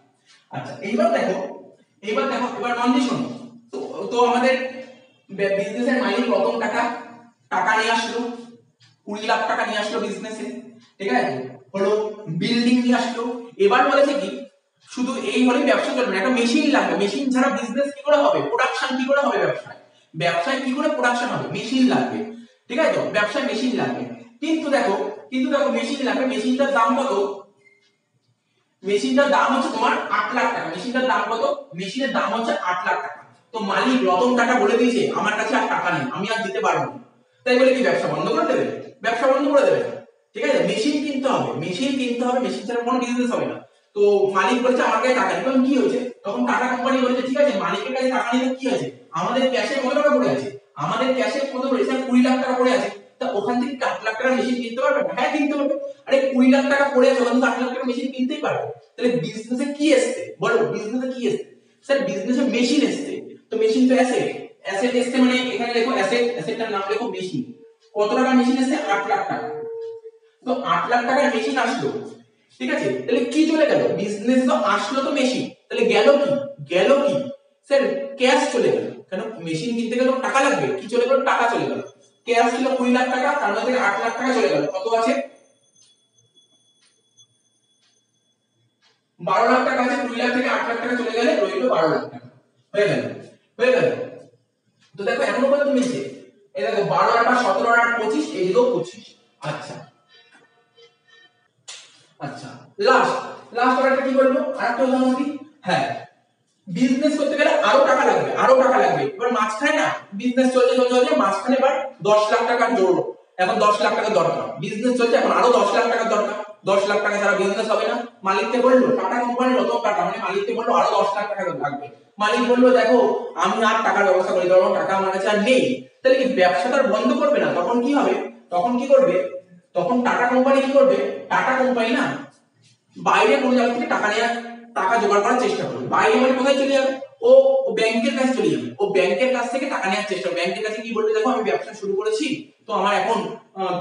আচ্ছা এইবার দেখো, এবার মন দিয়ে শোনো। তো তো আমাদের বিজনেসের মালিক রতন টাকা টাকা নিয়ে আসলো, 20 লাখ টাকা নিয়ে আসলো বিজনেসে, ঠিক আছে, হলো বিল্ডিং নিয়ে আসলো। এবার বলেছে কি শুধু এই হলেই ব্যবসা চলবে না, একটা মেশিন লাগবে, মেশিন ছাড়া বিজনেস কি করে হবে, প্রোডাকশন কি করে হবে, ব্যবসায় কি করে প্রোডাকশন হবে, মেশিন লাগবে, ঠিক আছে। তো ব্যবসায় মেশিন লাগবে, কিন্তু দেখো মেশিন লাগবে, মেশিনটার দাম কত, মেশিনটার দাম হচ্ছে তোমার 8 লাখ টাকা, মেশিনটার দাম কত, মেশিনের দাম হচ্ছে 8 লাখ টাকা। তো মালিক রতন টাটা বলে দিয়েছে আমার কাছে আর টাকা নেই, আমি আর দিতে পারবো না, তাই বলে কি ব্যবসা বন্ধ করে দেবে, ব্যবসা বন্ধ করে দেবে, ঠিক আছে। মেশিন কিনতে হবে, মেশিন ছাড়া কোনো বিজনেস হবে না। তো মালিক বলেছে আমার কাছে টাকা নেই, তখন কি হয়েছে, তখন টাটা কোম্পানি বলেছে ঠিক আছে মালিকের কাছে টাকা নেই, কি আছে, আমাদের ক্যাশে কত টাকা পড়ে আছে, আমাদের ক্যাশে কত পড়ে আছে, 20 লাখ টাকা পড়ে আছে, তা ওখান থেকে 8 লাখ টাকার মেশিন কিনতে পারবে, হ্যাঁ কিনতে পারবে। আরে 20 লাখ টাকা পড়ে আছে, ওখান থেকে 8 লাখ টাকার মেশিন কিনতেই পারবে। তাহলে বিজনেসে কি এসছে বলো, বিজনেসে কি এসছে, স্যার বিজনেসে মেশিন এসছে। তো মেশিন তো অ্যাসেট, অ্যাসেট এসছে মানে এখানে লেখো অ্যাসেট, অ্যাসেটটার নাম লেখো মেশিন। কত টাকার মেশিন এসছে, 8 লাখ টাকা। তো 8 লাখ টাকার মেশিন আসলো, ঠিক আছে। তাহলে কি চলে গেল, বিজনেস তো আসলো তো মেশিন, তাহলে গেল কি স্যার, ক্যাশ চলে গেল, কেন মেশিন কিনতে গেলে টাকা লাগবে, কি চলে গেল, টাকা চলে গেল। ক্যাশ ছিল 20 লাখ টাকা, তার মধ্যে থেকে 8 লাখ টাকা চলে গেল, কত আছে, 12 লাখ টাকা আছে, 20 লাখ থেকে 8 লাখ টাকা চলে গেলে রইল 12 লাখ টাকা, হয়ে গেল। তো দেখো এখনো পর্যন্ত মিলছে, এই দেখো 12 আর 17 আর 25, এই দিকেও 25। আচ্ছা আচ্ছা লাস্ট আরেকটা কি বলবো, আরেকটা উদাহরণ দিই। হ্যাঁ বিজনেস করতে গেলে আরো টাকা লাগবে, এবার মাঝখানে না বিজনেস চলছে মাঝখানে এবার 10 লাখ টাকা জোড়ো, এখন 10 লাখ টাকা দরকার, বিজনেস চলছে এখন আরো 10 লাখ টাকা দরকার, 10 লাখ টাকা ছাড়া বিজনেস হবে না। মালিককে বললো, টাটা কোম্পানির রতন টাটা মানে মালিককে বললো আরো 10 লাখ টাকা লাগবে। মালিক বললো দেখো আমি আর টাকার ব্যবস্থা করি, ধরো টাকা আমার কাছে আর নেই। তাহলে কি ব্যবসাটা বন্ধ করবে না, তখন কি হবে, তখন টাটা কোম্পানি কি করবে, টাটা কোম্পানি না বাইরে কোনো জায়গা থেকে টাকা জোগাড় করার চেষ্টা করবে। বাইরে মানে কোথায় চলে যাবে, ও ব্যাংকের কাছে চলে যাবে, ও ব্যাংকের কাছ থেকে টাকা নেওয়ার চেষ্টা করবে। ব্যাংকের কাছে কি বলবে, দেখো আমি ব্যবসা শুরু করেছি, তো আমার এখন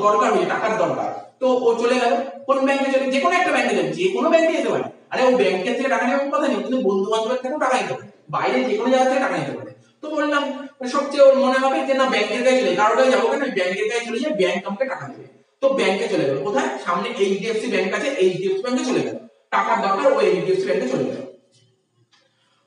দরকার হয়েছে, টাকার দরকার। তো ও চলে গেল কোন ব্যাংকে, চলে যে কোনো একটা ব্যাংকে যাবে, যে কোনো ব্যাংকে যেতে পারে। আরে ও ব্যাংকের থেকে টাকা নেওয়ার কথা নেই, কিন্তু বন্ধু বান্ধবের থেকেও টাকা নিতে পারে, বাইরে যে কোনো জায়গা থেকে টাকা নিতে পারে। তো বললাম সবচেয়ে ওর মনে হবে যে না ব্যাংকের কাছে চলে, কারোর কাছে যাবো কেন, ব্যাংকের কাছে চলে যায়, ব্যাংক আমাকে টাকা দেবে। তো ব্যাংকে চলে গেল, কোথায়, সামনে এইচডিএফসি ব্যাংক আছে, এইচডিএফসি ব্যাংকে চলে গেল, টাকার দরকার, ও এইচডিএফসি ব্যাংকে চলে গেল।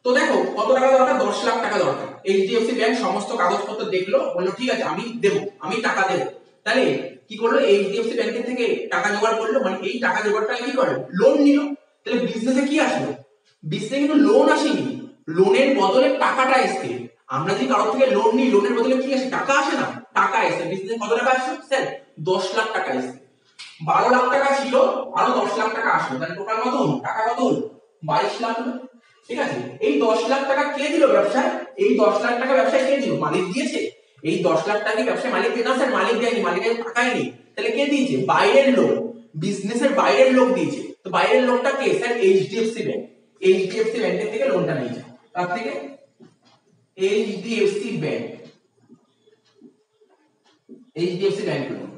তো দেখো কত টাকা দরকার, 10 লাখ টাকা দরকার। এইচডিএফসি ব্যাংক সমস্ত কাগজপত্র দেখলো, বললো ঠিক আছে আমি দেবো, আমি টাকা দেবো। তাহলে কি করলো, এইচডিএফসি ব্যাংকের থেকে টাকা জোগাড় করলো, মানে এই টাকা জোগাড়টা কি করে, লোন নিল। তাহলে বিজনেসে কি আসলো, বিজনেসে কিন্তু লোন আসেনি, লোনের বদলে টাকাটা এসছে। আমরা যদি কারোর থেকে লোন নিই, লোনের বদলে কি আসে, টাকা আসে না, টাকা এসে বিজনেসে কত টাকা আসছে স্যার, 10 লাখ টাকা এসছে। 12 লাখ টাকা ছিল, আরো 10 লাখ টাকা আসলো, তাহলে টোটাল কত হলো, টাকা কত হলো, 22 লাখ হলো, ঠিক আছে। এই 10 লাখ টাকা কে দিল ব্যবসায়? এই 10 লাখ টাকা ব্যবসায় কে দিল? মালিক দিয়েছে। এই 10 লাখ টাকা কি ব্যবসায় মালিক দিয়েছে? না স্যার, মালিক দেয়নি, মালিকের টাকাই নেই। তাহলে কে দিয়েছে? বাইরের লোক, বিজনেসের বাইরের লোক দিয়েছে। তো বাইরের লোকটা কে? Sir HDFC bank. এইচডিএফসি ব্যাংকের থেকে লোনটা নিয়েছে। তার থেকে HDFC bank, HDFC bank loan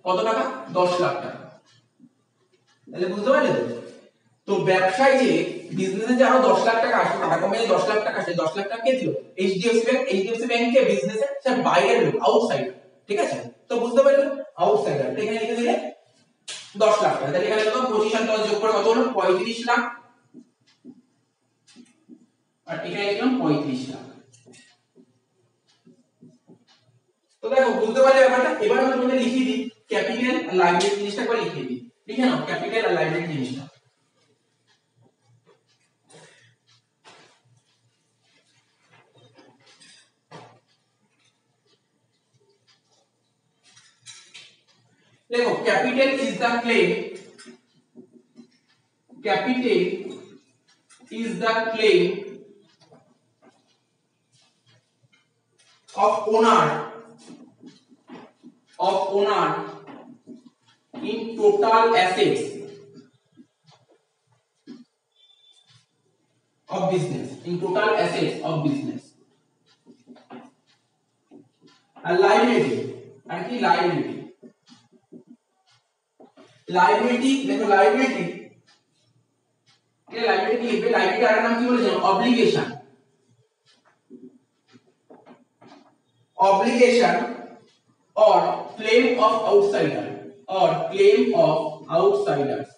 কত টাকা? 10 লাখ টাকা। তাহলে বুঝতে পারলে তো? তো ব্যবসায় যে বিজনেসে যে আরো 10 লাখ টাকা আসে, টাকা কমে 10 লাখ টাকা আসে, 10 লাখ টাকা কে দিল? HDFC bank. এইচডিএফসি ব্যাংকে বিজনেসে স্যার বাইরের লোক, আউটসাইডার, ঠিক আছে। তো বুঝতে পারলে আউটসাইডার, এখানে লিখে দিলে 10 লাখ টাকা। তাহলে এখানে কত? 25 আর 10 যোগ করে কত হলো? 35 লাখ। আর এখানে লিখলাম 35 লাখ। তো দেখো বুঝতে পারলে ব্যাপারটা। এবার আমি তোমাদের লিখে দিই ক্যাপিটাল আর লাইবিলিটি জিনিসটা করে লিখে দিই। লিখে নাও ক্যাপিটাল আর লাইবিলিটি জিনিসটা। देखो capital is the claim, capital is the claim of owner in total assets of business, in total assets of business. And liability, and ki liability, liability देखो liability ये liability की लिखबे, liability का नाम की बोले जानो? obligation, obligation or claim of outsider, or claim of outsiders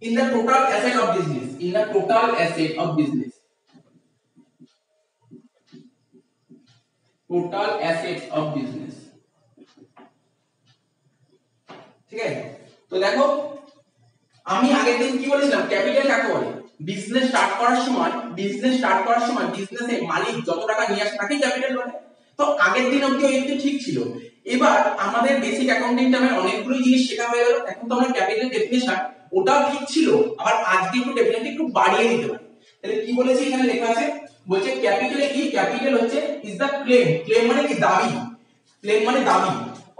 in the total asset of business, in the total asset of business, total assets of business, ঠিক আছে। তো দেখো আমি আগের দিন কি বলেছিলাম? ক্যাপিটাল কাকে বলে? বিজনেস স্টার্ট করার সময়, বিজনেসে মালিক যত টাকা নিয়ে আসে তাকেই ক্যাপিটাল বলে। তো আগের দিন অবধি ওই ঠিক ছিল। এবার আমাদের বেসিক অ্যাকাউন্টিং টাইমে অনেকগুলো জিনিস শেখা হয়ে গেল। এখন তো আমরা ক্যাপিটাল ডেফিনিশন ওটাও ঠিক ছিল, আবার আজকে একটু ডেফিনেটলি একটু বাড়িয়ে দিতে পারি। তাহলে কি বলেছে এখানে লেখা আছে? বলছে ক্যাপিটালে কি? ক্যাপিটাল হচ্ছে ইজ দা ক্লেম, ক্লেম মানে কি? দাবি, ক্লেম মানে দাবি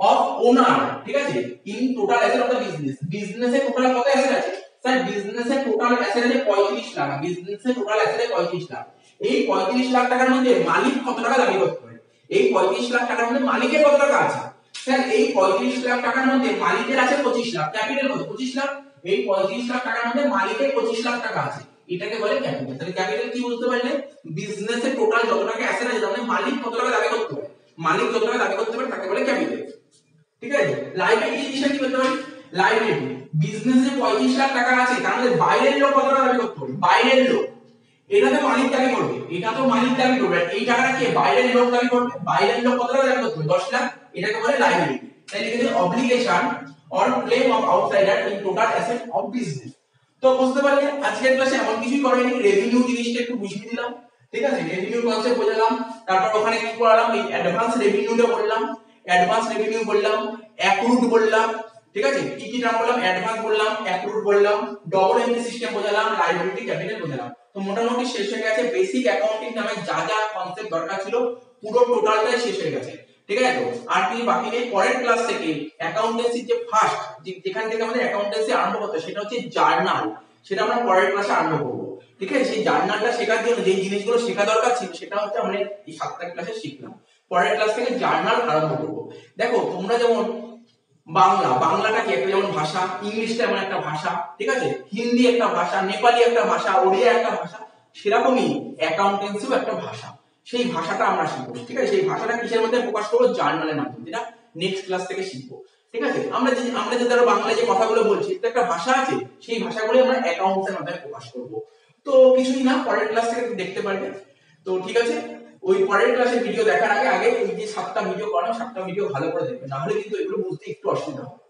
অফ ওনার, ঠিক আছে, in total asset of the business. বিজনেসে টোটাল কত অ্যাসেট আছে? স্যার বিজনেসে টোটাল অ্যাসেট আছে 35 লাখ। বিজনেসে টোটাল অ্যাসেট আছে 35 লাখ। এই 35 লাখ টাকার মধ্যে মালিক কত টাকা দাবি করতে পারে? এই 35 লাখ টাকার মধ্যে মালিকের কত টাকা আছে? স্যার এই 35 লাখ টাকার মধ্যে মালিকের আছে 25 লাখ। ক্যাপিটাল কত? 25 লাখ। এই 35 লাখ টাকার মধ্যে মালিকের 25 লাখ টাকা আছে, এটাকে বলে ক্যাপিটাল। তাহলে ক্যাপিটাল কি বুঝতে পারলে? বিজনেসে টোটাল যত টাকা অ্যাসেট আছে তার মধ্যে মালিক কত টাকা দাবি করতে পারে, মালিক যত টাকা দাবি করতে পারে তাকে বলে ক্যাপিটাল, ঠিক আছে। লাইবিলিটি জিনিসটা কি বলতে পারি? লাইবিলিটি বিজনেসে 35 লাখ টাকা আছে, তার মধ্যে বাইরের লোক কত টাকা দাবি করতে পারে? বাইরের লোক, এটা তো মালিক দাবি করবে, এটা তো মালিক দাবি করবে। এই টাকাটা কে? বাইরের লোক দাবি করবে। বাইরের লোক কত টাকা দাবি করতে পারে? 10 লাখ। এটাকে বলে লাইবিলিটি। তাই লিখে দিই obligation or claim of outsider in total asset of business. তো বুঝতে পারলে আজকের ক্লাসে এমন কিছুই করেনি, রেভিনিউ জিনিসটা একটু বুঝিয়ে দিলাম, ঠিক আছে। রেভিনিউ কনসেপ্ট বোঝালাম, তারপর ওখানে কি করালাম? এই অ্যাডভান্স রেভিনিউটা বললাম, অ্যাডভান্স রেভিনিউ বললাম, অ্যাক্রুড বললাম, ঠিক আছে। কি কি নাম বললাম? অ্যাডভান্স বললাম, অ্যাক্রুড বললাম, ডবল এন্ট্রি সিস্টেম বোঝালাম, লাইবিলিটি, ক্যাপিটাল বোঝালাম। তো মোটামুটি শেষ হয়ে গেছে বেসিক অ্যাকাউন্টিং নামে যা যা কনসেপ্ট দরকার ছিল পুরো টোটালটাই শেষ হয়ে গেছে, ঠিক আছে। তো আর কি বাকি নেই? পরের ক্লাস থেকে অ্যাকাউন্টেন্সি যে ফার্স্ট যেখান থেকে আমাদের অ্যাকাউন্টেন্সি আরম্ভ করতে সেটা হচ্ছে জার্নাল, সেটা আমরা পরের ক্লাসে আরম্ভ করব, ঠিক আছে। সেই জার্নালটা শেখার জন্য যে জিনিসগুলো শেখা দরকার ছিল সেটা হচ্ছে আমরা এই 7টা ক্লাসে শিখলাম। পরের ক্লাস থেকে জার্নাল আরম্ভ করব। দেখো তোমরা যেমন বাংলাটা কি একটা যেমন ভাষা, ইংলিশটা এমন একটা ভাষা, ঠিক আছে, হিন্দি একটা ভাষা, নেপালি একটা ভাষা, ওড়িয়া একটা ভাষা, সেরকমই অ্যাকাউন্টেন্সিও একটা ভাষা। সেই ভাষাটা আমরা শিখবো, ঠিক আছে। সেই ভাষাটা কিসের মধ্যে প্রকাশ করবো? জার্নালের মাধ্যমে, যেটা নেক্সট ক্লাস থেকে শিখবো, ঠিক আছে। আমরা যে ধরো বাংলায় যে কথাগুলো বলছি এটা একটা ভাষা আছে, সেই ভাষাগুলো আমরা অ্যাকাউন্টসের মাধ্যমে প্রকাশ করব। তো কিছুই না, পরের ক্লাস থেকে দেখতে পারবে। তো ঠিক আছে, ওই পরের ক্লাসের ভিডিও দেখার আগে এই যে 7টা ভিডিও করানো, 7টা ভিডিও ভালো করে দেখবে, না হলে কিন্তু এগুলো বুঝতে একটু অসুবিধা হবে।